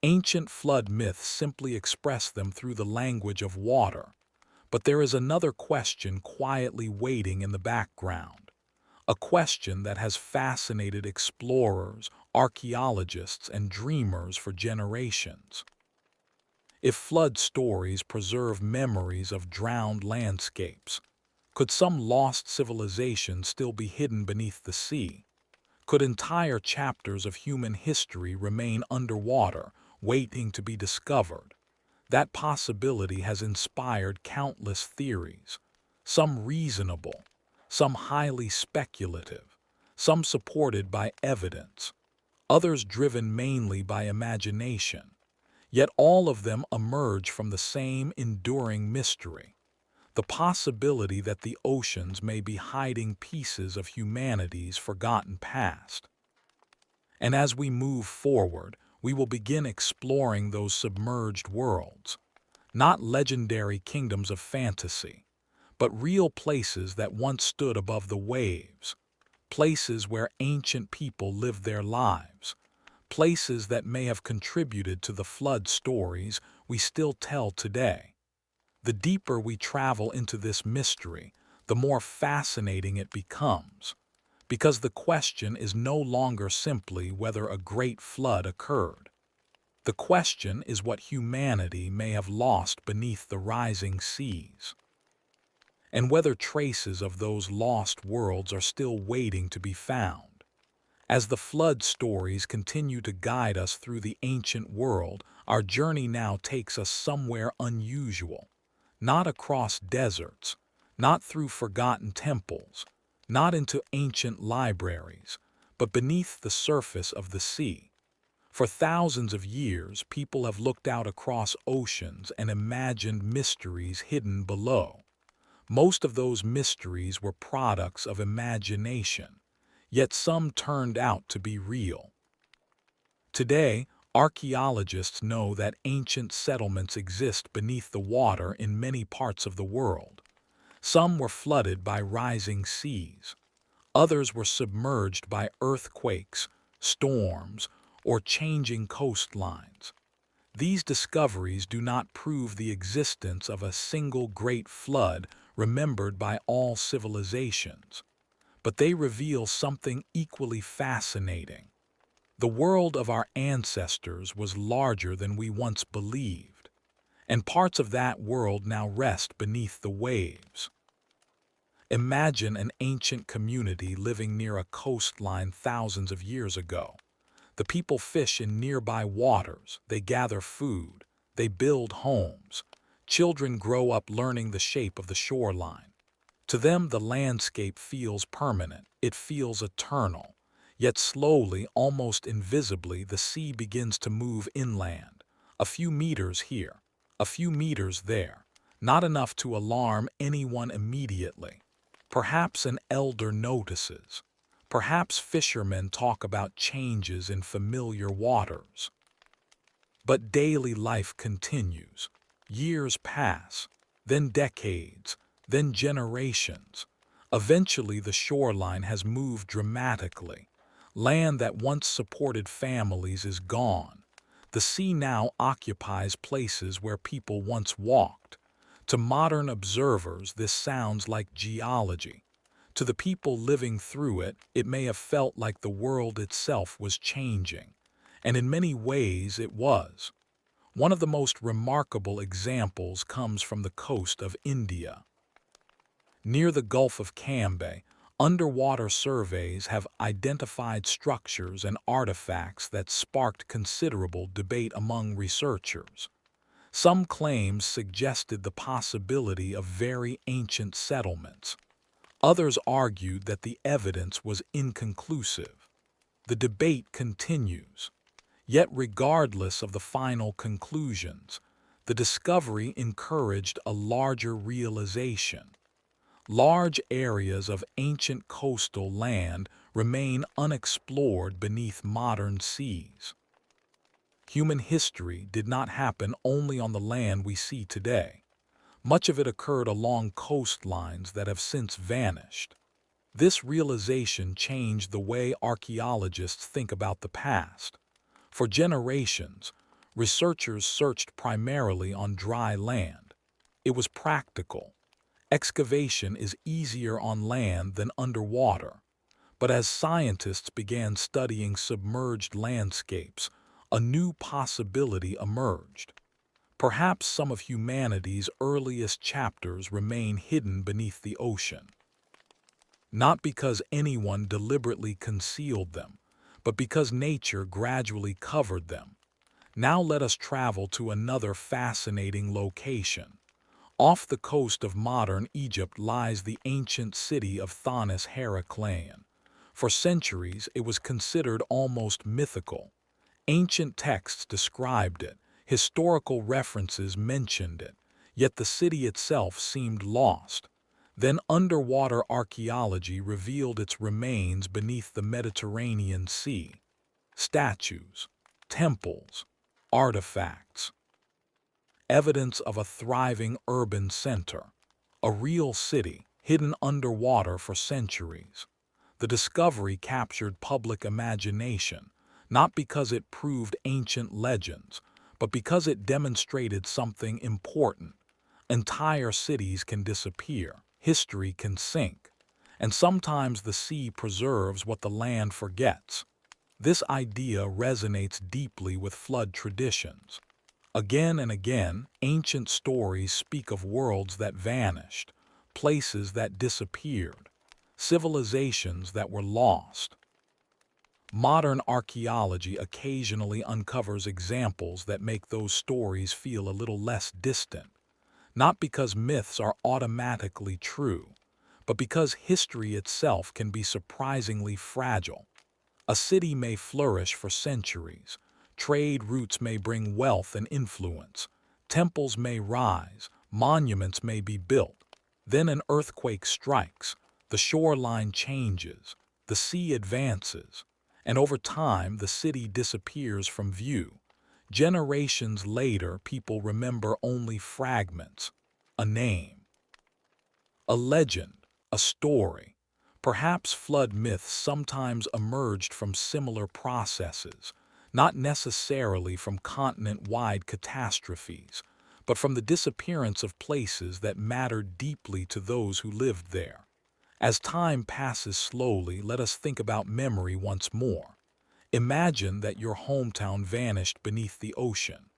Ancient flood myths simply express them through the language of water. But there is another question quietly waiting in the background. A question that has fascinated explorers, archaeologists, and dreamers for generations. If flood stories preserve memories of drowned landscapes, could some lost civilization still be hidden beneath the sea? Could entire chapters of human history remain underwater, waiting to be discovered? That possibility has inspired countless theories, some reasonable, some highly speculative, some supported by evidence, others driven mainly by imagination. Yet all of them emerge from the same enduring mystery, the possibility that the oceans may be hiding pieces of humanity's forgotten past. And as we move forward, we will begin exploring those submerged worlds, not legendary kingdoms of fantasy, but real places that once stood above the waves, places where ancient people lived their lives, places that may have contributed to the flood stories we still tell today. The deeper we travel into this mystery, the more fascinating it becomes, because the question is no longer simply whether a great flood occurred. The question is what humanity may have lost beneath the rising seas, and whether traces of those lost worlds are still waiting to be found. As the flood stories continue to guide us through the ancient world, our journey now takes us somewhere unusual, not across deserts, not through forgotten temples, not into ancient libraries, but beneath the surface of the sea. For thousands of years, people have looked out across oceans and imagined mysteries hidden below. Most of those mysteries were products of imagination, yet some turned out to be real. Today, archaeologists know that ancient settlements exist beneath the water in many parts of the world. Some were flooded by rising seas. Others were submerged by earthquakes, storms, or changing coastlines. These discoveries do not prove the existence of a single great flood remembered by all civilizations, but they reveal something equally fascinating. The world of our ancestors was larger than we once believed, and parts of that world now rest beneath the waves. Imagine an ancient community living near a coastline thousands of years ago. The people fish in nearby waters, they gather food, they build homes. Children grow up learning the shape of the shoreline. To them, the landscape feels permanent, it feels eternal. Yet slowly, almost invisibly, the sea begins to move inland. A few meters here, a few meters there, not enough to alarm anyone immediately. Perhaps an elder notices. Perhaps fishermen talk about changes in familiar waters. But daily life continues. Years pass, then decades, then generations. Eventually, the shoreline has moved dramatically. Land that once supported families is gone. The sea now occupies places where people once walked. To modern observers, this sounds like geology. To the people living through it, it may have felt like the world itself was changing. And in many ways, it was. One of the most remarkable examples comes from the coast of India. Near the Gulf of Cambay, underwater surveys have identified structures and artifacts that sparked considerable debate among researchers. Some claims suggested the possibility of very ancient settlements. Others argued that the evidence was inconclusive. The debate continues. Yet regardless of the final conclusions, the discovery encouraged a larger realization. Large areas of ancient coastal land remain unexplored beneath modern seas. Human history did not happen only on the land we see today. Much of it occurred along coastlines that have since vanished. This realization changed the way archaeologists think about the past. For generations, researchers searched primarily on dry land. It was practical. Excavation is easier on land than underwater. But as scientists began studying submerged landscapes, a new possibility emerged. Perhaps some of humanity's earliest chapters remain hidden beneath the ocean. Not because anyone deliberately concealed them, but because nature gradually covered them. Now let us travel to another fascinating location. Off the coast of modern Egypt lies the ancient city of Thonis Heracleion. For centuries, it was considered almost mythical. Ancient texts described it, historical references mentioned it, yet the city itself seemed lost. Then underwater archaeology revealed its remains beneath the Mediterranean Sea. Statues, temples, artifacts. Evidence of a thriving urban center. A real city, hidden underwater for centuries. The discovery captured public imagination, not because it proved ancient legends, but because it demonstrated something important. Entire cities can disappear, history can sink, and sometimes the sea preserves what the land forgets. This idea resonates deeply with flood traditions. Again and again, ancient stories speak of worlds that vanished, places that disappeared, civilizations that were lost. Modern archaeology occasionally uncovers examples that make those stories feel a little less distant, not because myths are automatically true, but because history itself can be surprisingly fragile. A city may flourish for centuries, trade routes may bring wealth and influence, temples may rise, monuments may be built. Then an earthquake strikes, the shoreline changes, the sea advances, and over time the city disappears from view. Generations later, people remember only fragments, a name, a legend, a story. Perhaps flood myths sometimes emerged from similar processes, not necessarily from continent-wide catastrophes, but from the disappearance of places that mattered deeply to those who lived there. As time passes slowly, let us think about memory once more. Imagine that your hometown vanished beneath the ocean.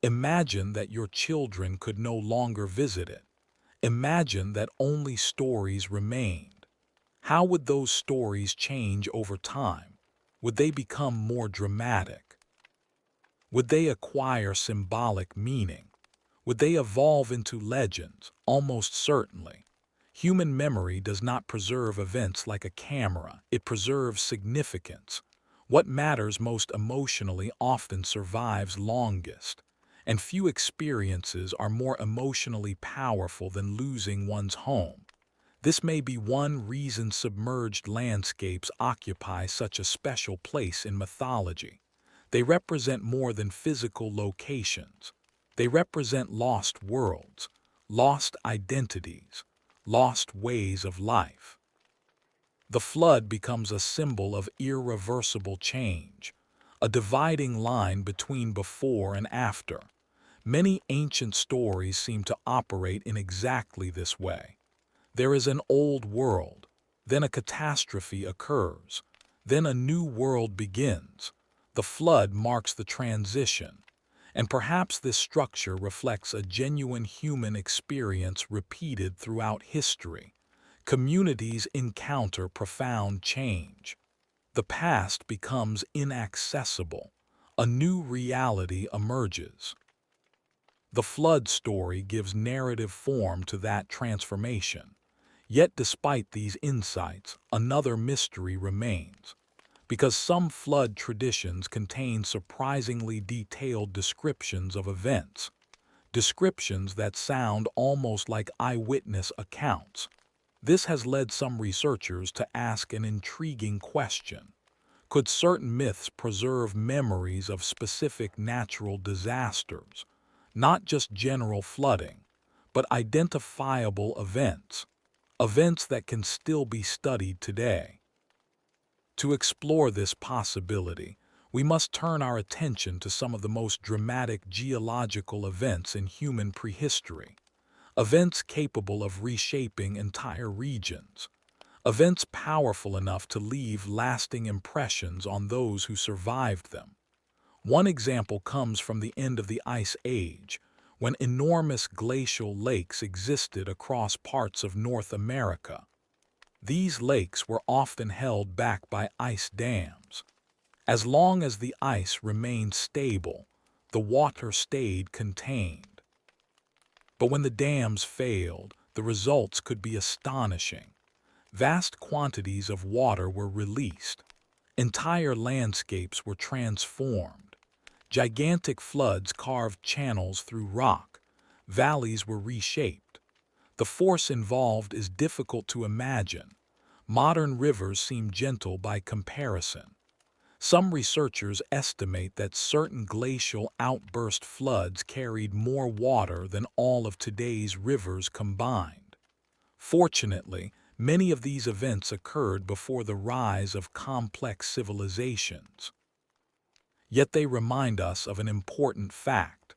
Imagine that your children could no longer visit it. Imagine that only stories remained. How would those stories change over time? Would they become more dramatic? Would they acquire symbolic meaning? Would they evolve into legends? Almost certainly. Human memory does not preserve events like a camera, it preserves significance. What matters most emotionally often survives longest, and few experiences are more emotionally powerful than losing one's home. This may be one reason submerged landscapes occupy such a special place in mythology. They represent more than physical locations. They represent lost worlds, lost identities, lost ways of life. The flood becomes a symbol of irreversible change, a dividing line between before and after. Many ancient stories seem to operate in exactly this way. There is an old world, then a catastrophe occurs, then a new world begins. The flood marks the transition, and perhaps this structure reflects a genuine human experience repeated throughout history. Communities encounter profound change. The past becomes inaccessible. A new reality emerges. The flood story gives narrative form to that transformation. Yet despite these insights, another mystery remains. because some flood traditions contain surprisingly detailed descriptions of events, descriptions that sound almost like eyewitness accounts. This has led some researchers to ask an intriguing question. Could certain myths preserve memories of specific natural disasters, not just general flooding, but identifiable events, events that can still be studied today? To explore this possibility, we must turn our attention to some of the most dramatic geological events in human prehistory, events capable of reshaping entire regions, events powerful enough to leave lasting impressions on those who survived them. One example comes from the end of the Ice Age, when enormous glacial lakes existed across parts of North America. These lakes were often held back by ice dams. As long as the ice remained stable, the water stayed contained. But when the dams failed, the results could be astonishing. Vast quantities of water were released. Entire landscapes were transformed. Gigantic floods carved channels through rock. Valleys were reshaped. The force involved is difficult to imagine. Modern rivers seem gentle by comparison. Some researchers estimate that certain glacial outburst floods carried more water than all of today's rivers combined. Fortunately, many of these events occurred before the rise of complex civilizations. Yet they remind us of an important fact.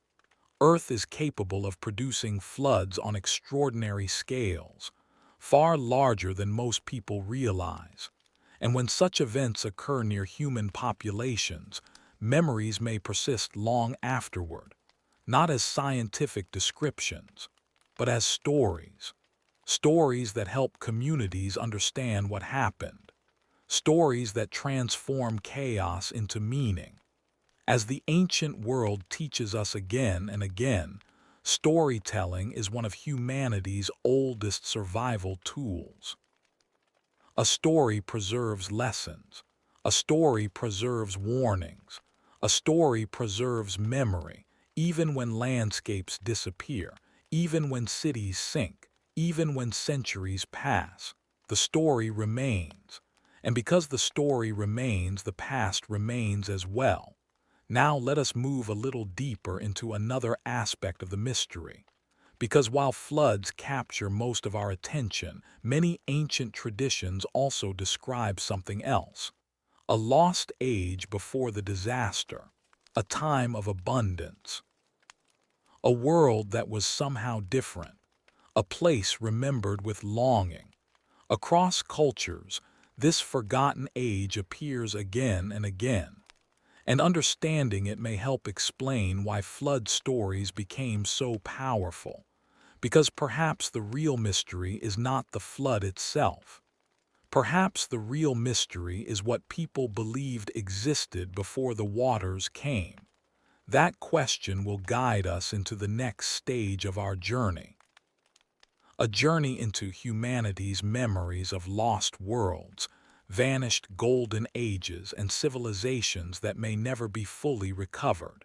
Earth is capable of producing floods on extraordinary scales, far larger than most people realize. And when such events occur near human populations, memories may persist long afterward, not as scientific descriptions, but as stories. Stories that help communities understand what happened. Stories that transform chaos into meaning. As the ancient world teaches us again and again, storytelling is one of humanity's oldest survival tools. A story preserves lessons. A story preserves warnings. A story preserves memory, even when landscapes disappear, even when cities sink, even when centuries pass. The story remains. And because the story remains, the past remains as well. Now let us move a little deeper into another aspect of the mystery. Because while floods capture most of our attention, many ancient traditions also describe something else. A lost age before the disaster, a time of abundance, a world that was somehow different, a place remembered with longing. Across cultures, this forgotten age appears again and again, and understanding it may help explain why flood stories became so powerful. Because perhaps the real mystery is not the flood itself. Perhaps the real mystery is what people believed existed before the waters came. That question will guide us into the next stage of our journey. A journey into humanity's memories of lost worlds, vanished golden ages, and civilizations that may never be fully recovered.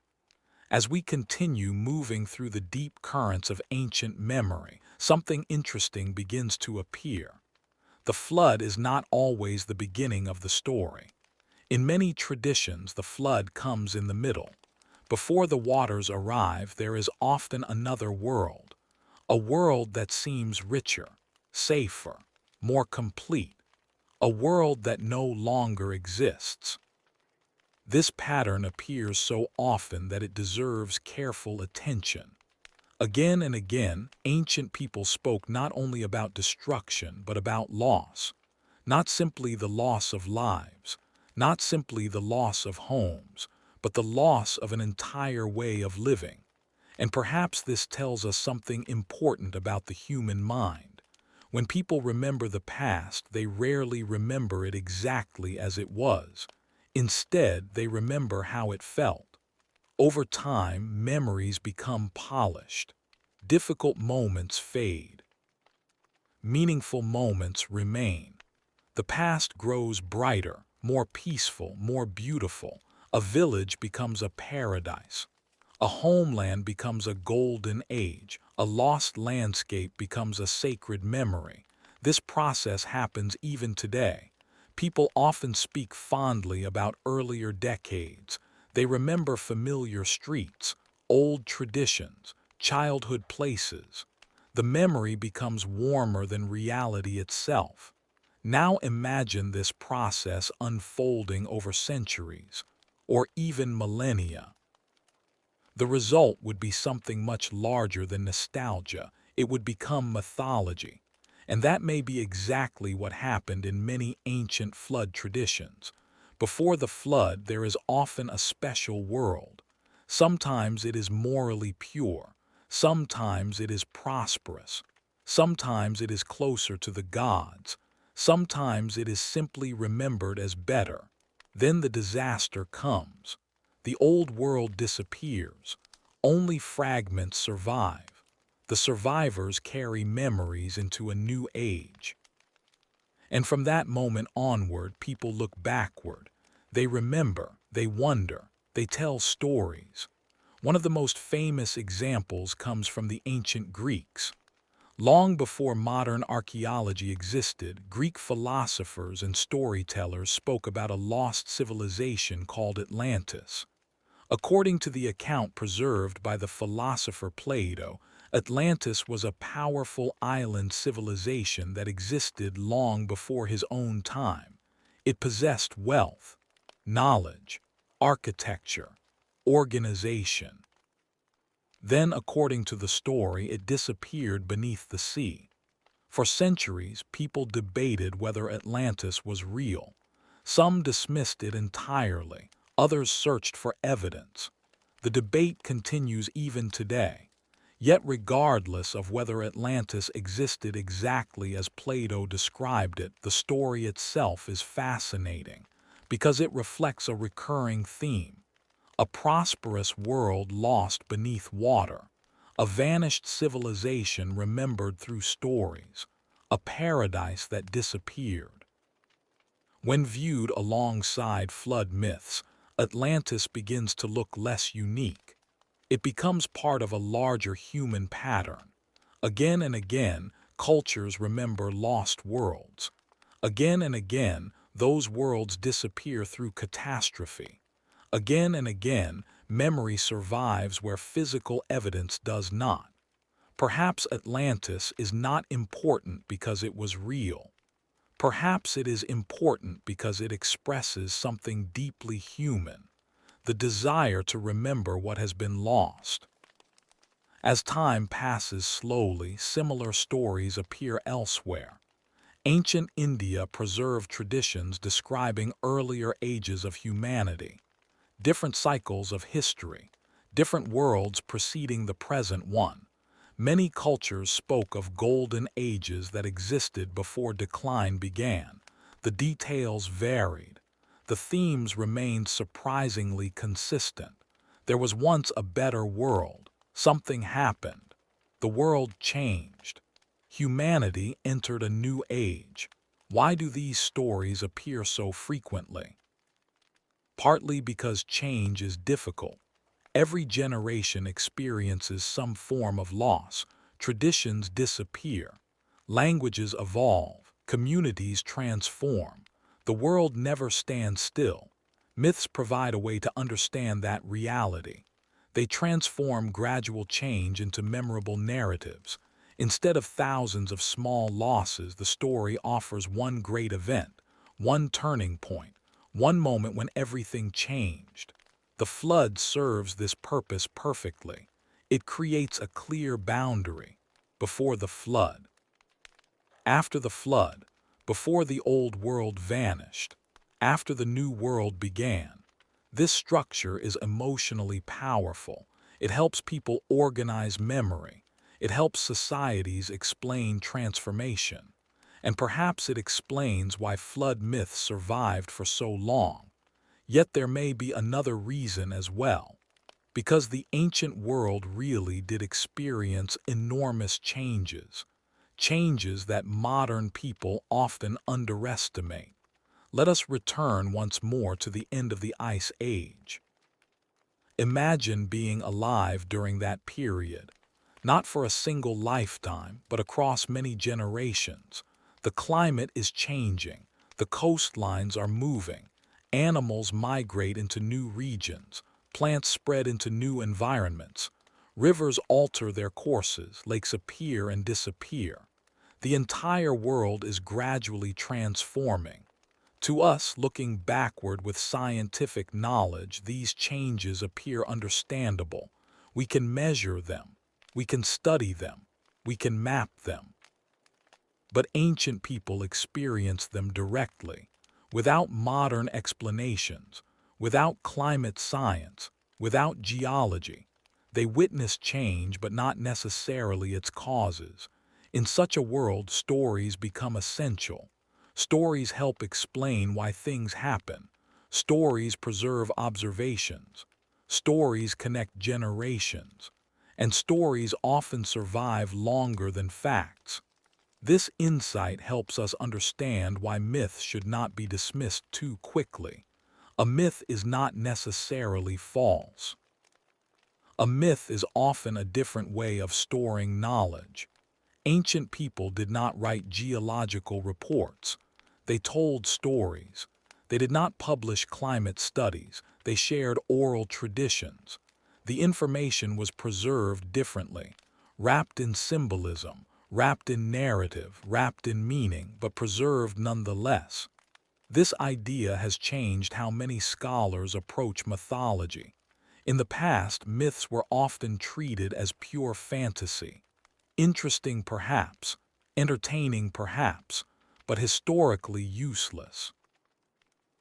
As we continue moving through the deep currents of ancient memory, something interesting begins to appear. The flood is not always the beginning of the story. In many traditions, the flood comes in the middle. Before the waters arrive, there is often another world, a world that seems richer, safer, more complete, a world that no longer exists. This pattern appears so often that it deserves careful attention. Again and again, ancient people spoke not only about destruction but about loss, not simply the loss of lives, not simply the loss of homes, but the loss of an entire way of living. And perhaps this tells us something important about the human mind. When people remember the past, they rarely remember it exactly as it was. Instead, they remember how it felt. Over time, memories become polished. Difficult moments fade. Meaningful moments remain. The past grows brighter, more peaceful, more beautiful. A village becomes a paradise. A homeland becomes a golden age. A lost landscape becomes a sacred memory. This process happens even today. People often speak fondly about earlier decades. They remember familiar streets, old traditions, childhood places. The memory becomes warmer than reality itself. Now imagine this process unfolding over centuries, or even millennia. The result would be something much larger than nostalgia. It would become mythology. And that may be exactly what happened in many ancient flood traditions. Before the flood, there is often a special world. Sometimes it is morally pure. Sometimes it is prosperous. Sometimes it is closer to the gods. Sometimes it is simply remembered as better. Then the disaster comes. The old world disappears. Only fragments survive. The survivors carry memories into a new age. And from that moment onward, people look backward. They remember, they wonder, they tell stories. One of the most famous examples comes from the ancient Greeks. Long before modern archaeology existed, Greek philosophers and storytellers spoke about a lost civilization called Atlantis. According to the account preserved by the philosopher Plato, Atlantis was a powerful island civilization that existed long before his own time. It possessed wealth, knowledge, architecture, organization. Then, according to the story, it disappeared beneath the sea. For centuries, people debated whether Atlantis was real. Some dismissed it entirely, others searched for evidence. The debate continues even today. Yet regardless of whether Atlantis existed exactly as Plato described it, the story itself is fascinating because it reflects a recurring theme: a prosperous world lost beneath water, a vanished civilization remembered through stories, a paradise that disappeared. When viewed alongside flood myths, Atlantis begins to look less unique. It becomes part of a larger human pattern. Again and again, cultures remember lost worlds. Again and again, those worlds disappear through catastrophe. Again and again, memory survives where physical evidence does not. Perhaps Atlantis is not important because it was real. Perhaps it is important because it expresses something deeply human: the desire to remember what has been lost. As time passes slowly, similar stories appear elsewhere. Ancient India preserved traditions describing earlier ages of humanity, different cycles of history, different worlds preceding the present one. Many cultures spoke of golden ages that existed before decline began. The details varied. The themes remained surprisingly consistent. There was once a better world. Something happened. The world changed. Humanity entered a new age. Why do these stories appear so frequently? Partly because change is difficult. Every generation experiences some form of loss. Traditions disappear. Languages evolve. Communities transform. The world never stands still. Myths provide a way to understand that reality. They transform gradual change into memorable narratives. Instead of thousands of small losses, the story offers one great event, one turning point, one moment when everything changed. The flood serves this purpose perfectly. It creates a clear boundary: before the flood, after the flood, before the old world vanished, after the new world began. This structure is emotionally powerful. It helps people organize memory. It helps societies explain transformation. And perhaps it explains why flood myths survived for so long. Yet there may be another reason as well. Because the ancient world really did experience enormous changes, changes that modern people often underestimate. Let us return once more to the end of the Ice Age. Imagine being alive during that period, not for a single lifetime, but across many generations. The climate is changing, the coastlines are moving, animals migrate into new regions, plants spread into new environments, rivers alter their courses, lakes appear and disappear. The entire world is gradually transforming. To us, looking backward with scientific knowledge, these changes appear understandable. We can measure them. We can study them. We can map them. But ancient people experienced them directly, without modern explanations, without climate science, without geology. They witnessed change, but not necessarily its causes. In such a world, stories become essential. Stories help explain why things happen. Stories preserve observations. Stories connect generations. And stories often survive longer than facts. This insight helps us understand why myths should not be dismissed too quickly. A myth is not necessarily false. A myth is often a different way of storing knowledge. Ancient people did not write geological reports. They told stories. They did not publish climate studies. They shared oral traditions. The information was preserved differently, wrapped in symbolism, wrapped in narrative, wrapped in meaning, but preserved nonetheless. This idea has changed how many scholars approach mythology. In the past, myths were often treated as pure fantasy. Interesting perhaps, entertaining perhaps, but historically useless.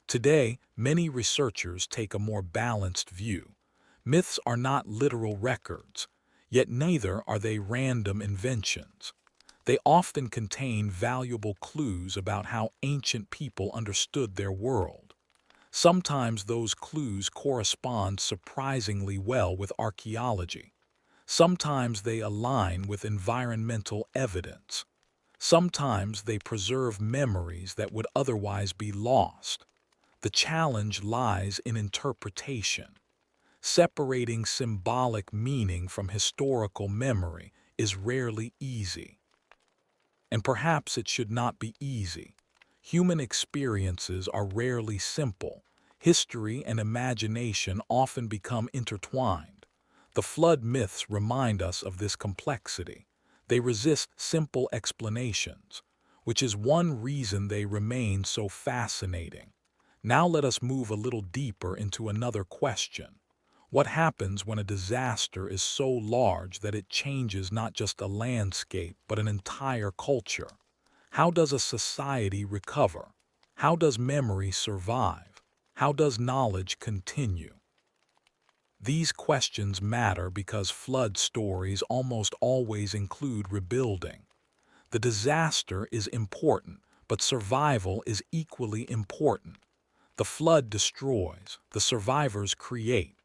Today, many researchers take a more balanced view. Myths are not literal records, yet neither are they random inventions. They often contain valuable clues about how ancient people understood their world. Sometimes those clues correspond surprisingly well with archaeology. Sometimes they align with environmental evidence. Sometimes they preserve memories that would otherwise be lost. The challenge lies in interpretation. Separating symbolic meaning from historical memory is rarely easy. And perhaps it should not be easy. Human experiences are rarely simple. History and imagination often become intertwined. The flood myths remind us of this complexity. They resist simple explanations, which is one reason they remain so fascinating. Now let us move a little deeper into another question. What happens when a disaster is so large that it changes not just a landscape but an entire culture? How does a society recover? How does memory survive? How does knowledge continue? These questions matter because flood stories almost always include rebuilding. The disaster is important, but survival is equally important. The flood destroys, the survivors create.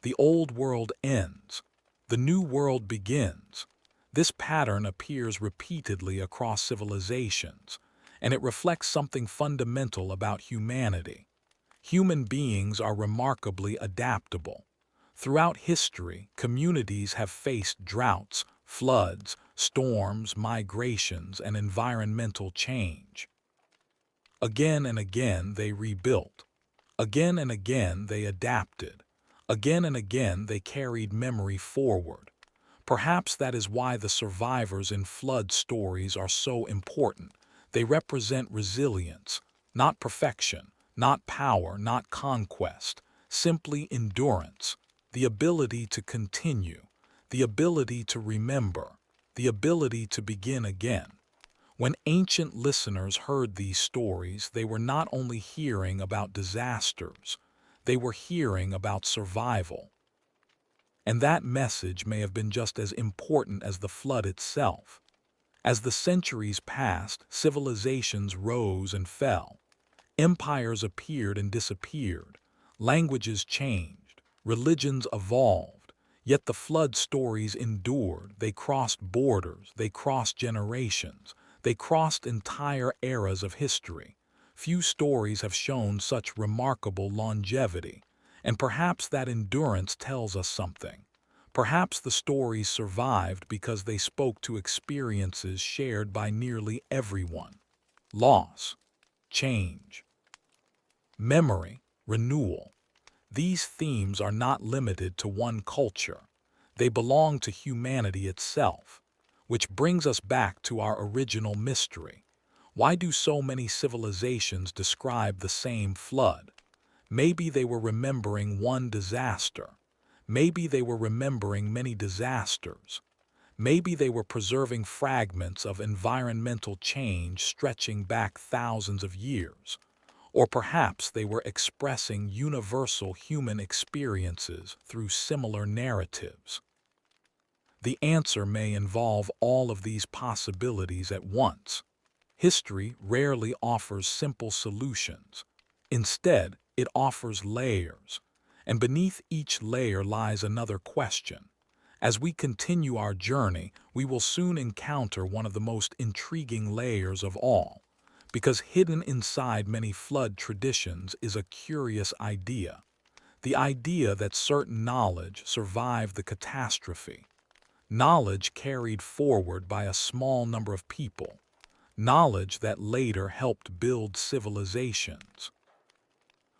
The old world ends, the new world begins. This pattern appears repeatedly across civilizations, and it reflects something fundamental about humanity. Human beings are remarkably adaptable. Throughout history, communities have faced droughts, floods, storms, migrations, and environmental change. Again and again they rebuilt. Again and again they adapted. Again and again they carried memory forward. Perhaps that is why the survivors in flood stories are so important. They represent resilience, not perfection, not power, not conquest, simply endurance, the ability to continue, the ability to remember, the ability to begin again. When ancient listeners heard these stories, they were not only hearing about disasters, they were hearing about survival. And that message may have been just as important as the flood itself. As the centuries passed, civilizations rose and fell. Empires appeared and disappeared. Languages changed. Religions evolved. Yet the flood stories endured. They crossed borders. They crossed generations. They crossed entire eras of history. Few stories have shown such remarkable longevity, and perhaps that endurance tells us something. Perhaps the stories survived because they spoke to experiences shared by nearly everyone. Loss, change, memory, renewal. These themes are not limited to one culture. They belong to humanity itself, which brings us back to our original mystery. Why do so many civilizations describe the same flood? Maybe they were remembering one disaster. Maybe they were remembering many disasters. Maybe they were preserving fragments of environmental change stretching back thousands of years. Or perhaps they were expressing universal human experiences through similar narratives. The answer may involve all of these possibilities at once. History rarely offers simple solutions. Instead, it offers layers, and beneath each layer lies another question. As we continue our journey, we will soon encounter one of the most intriguing layers of all, because hidden inside many flood traditions is a curious idea. The idea that certain knowledge survived the catastrophe. Knowledge carried forward by a small number of people. Knowledge that later helped build civilizations.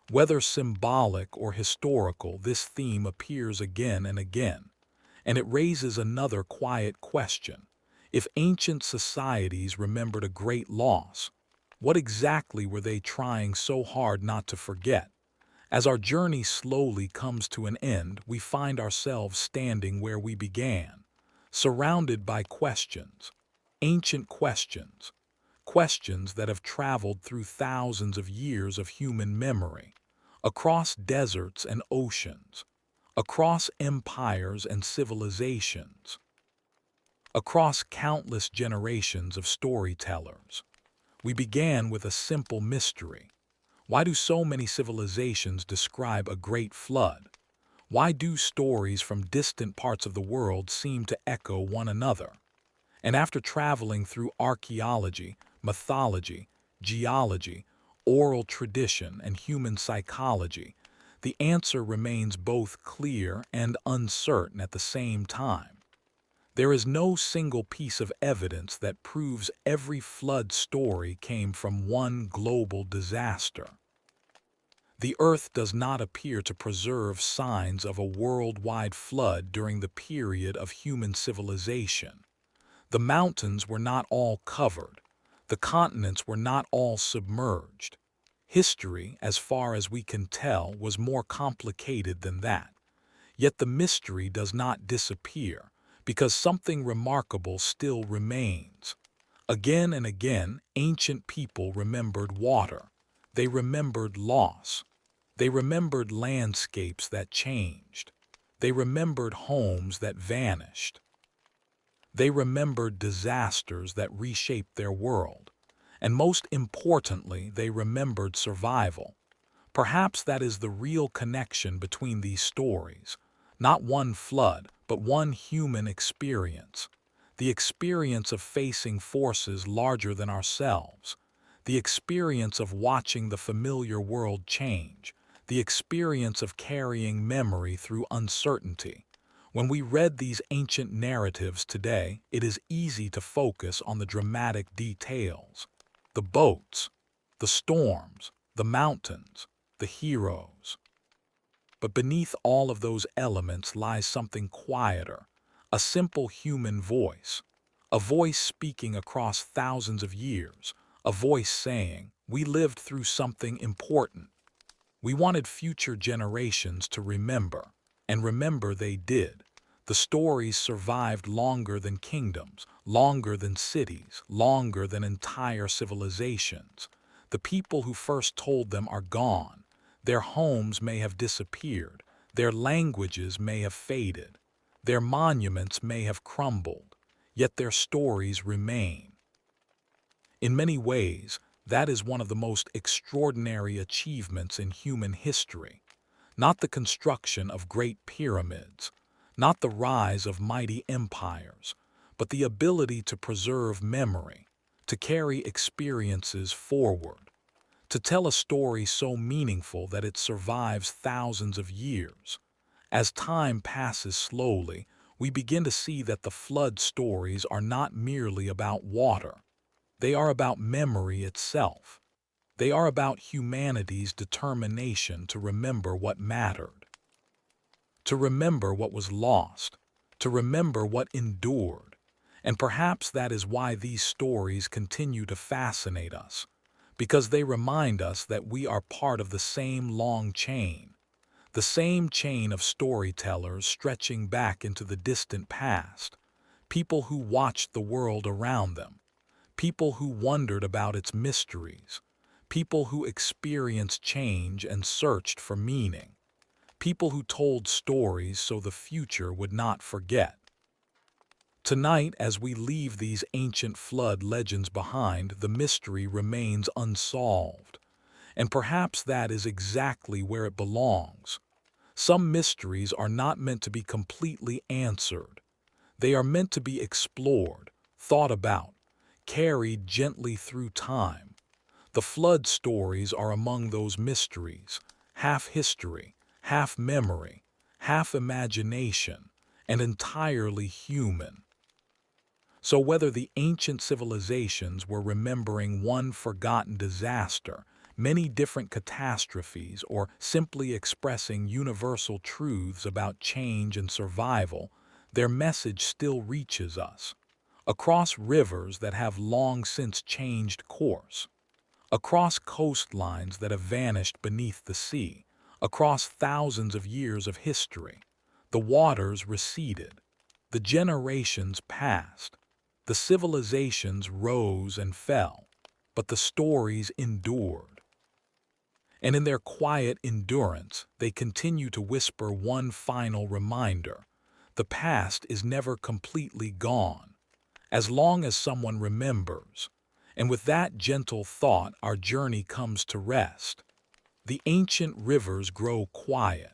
Whether symbolic or historical, this theme appears again and again, and it raises another quiet question. If ancient societies remembered a great loss, what exactly were they trying so hard not to forget? As our journey slowly comes to an end, we find ourselves standing where we began, surrounded by questions, ancient questions, questions that have traveled through thousands of years of human memory, across deserts and oceans, across empires and civilizations, across countless generations of storytellers. We began with a simple mystery. Why do so many civilizations describe a great flood? Why do stories from distant parts of the world seem to echo one another? And after traveling through archaeology, mythology, geology, oral tradition, and human psychology, the answer remains both clear and uncertain at the same time. There is no single piece of evidence that proves every flood story came from one global disaster. The Earth does not appear to preserve signs of a worldwide flood during the period of human civilization. The mountains were not all covered. The continents were not all submerged. History, as far as we can tell, was more complicated than that. Yet the mystery does not disappear, because something remarkable still remains. Again and again, ancient people remembered water. They remembered loss. They remembered landscapes that changed. They remembered homes that vanished. They remembered disasters that reshaped their world. And most importantly, they remembered survival. Perhaps that is the real connection between these stories. Not one flood, but one human experience. The experience of facing forces larger than ourselves. The experience of watching the familiar world change. The experience of carrying memory through uncertainty. When we read these ancient narratives today, it is easy to focus on the dramatic details. The boats, the storms, the mountains, the heroes. But beneath all of those elements lies something quieter, a simple human voice, a voice speaking across thousands of years, a voice saying, "We lived through something important. We wanted future generations to remember, and remember they did. The stories survived longer than kingdoms, longer than cities, longer than entire civilizations. The people who first told them are gone. Their homes may have disappeared. Their languages may have faded. Their monuments may have crumbled. Yet their stories remain." In many ways, that is one of the most extraordinary achievements in human history. Not the construction of great pyramids, not the rise of mighty empires, but the ability to preserve memory, to carry experiences forward. to tell a story so meaningful that it survives thousands of years. As time passes slowly, we begin to see that the flood stories are not merely about water. They are about memory itself. They are about humanity's determination to remember what mattered, to remember what was lost, to remember what endured. And perhaps that is why these stories continue to fascinate us, because they remind us that we are part of the same long chain, the same chain of storytellers stretching back into the distant past, people who watched the world around them, people who wondered about its mysteries, people who experienced change and searched for meaning, people who told stories so the future would not forget. Tonight, as we leave these ancient flood legends behind, the mystery remains unsolved. And perhaps that is exactly where it belongs. Some mysteries are not meant to be completely answered. They are meant to be explored, thought about, carried gently through time. The flood stories are among those mysteries, half history, half memory, half imagination, and entirely human. So whether the ancient civilizations were remembering one forgotten disaster, many different catastrophes, or simply expressing universal truths about change and survival, their message still reaches us. Across rivers that have long since changed course, across coastlines that have vanished beneath the sea, across thousands of years of history, the waters receded, the generations passed, the civilizations rose and fell, but the stories endured. And in their quiet endurance, they continue to whisper one final reminder: the past is never completely gone, as long as someone remembers. And with that gentle thought, our journey comes to rest. The ancient rivers grow quiet.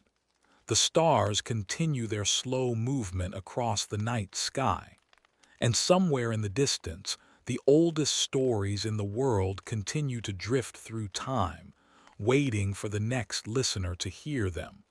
The stars continue their slow movement across the night sky. And somewhere in the distance, the oldest stories in the world continue to drift through time, waiting for the next listener to hear them.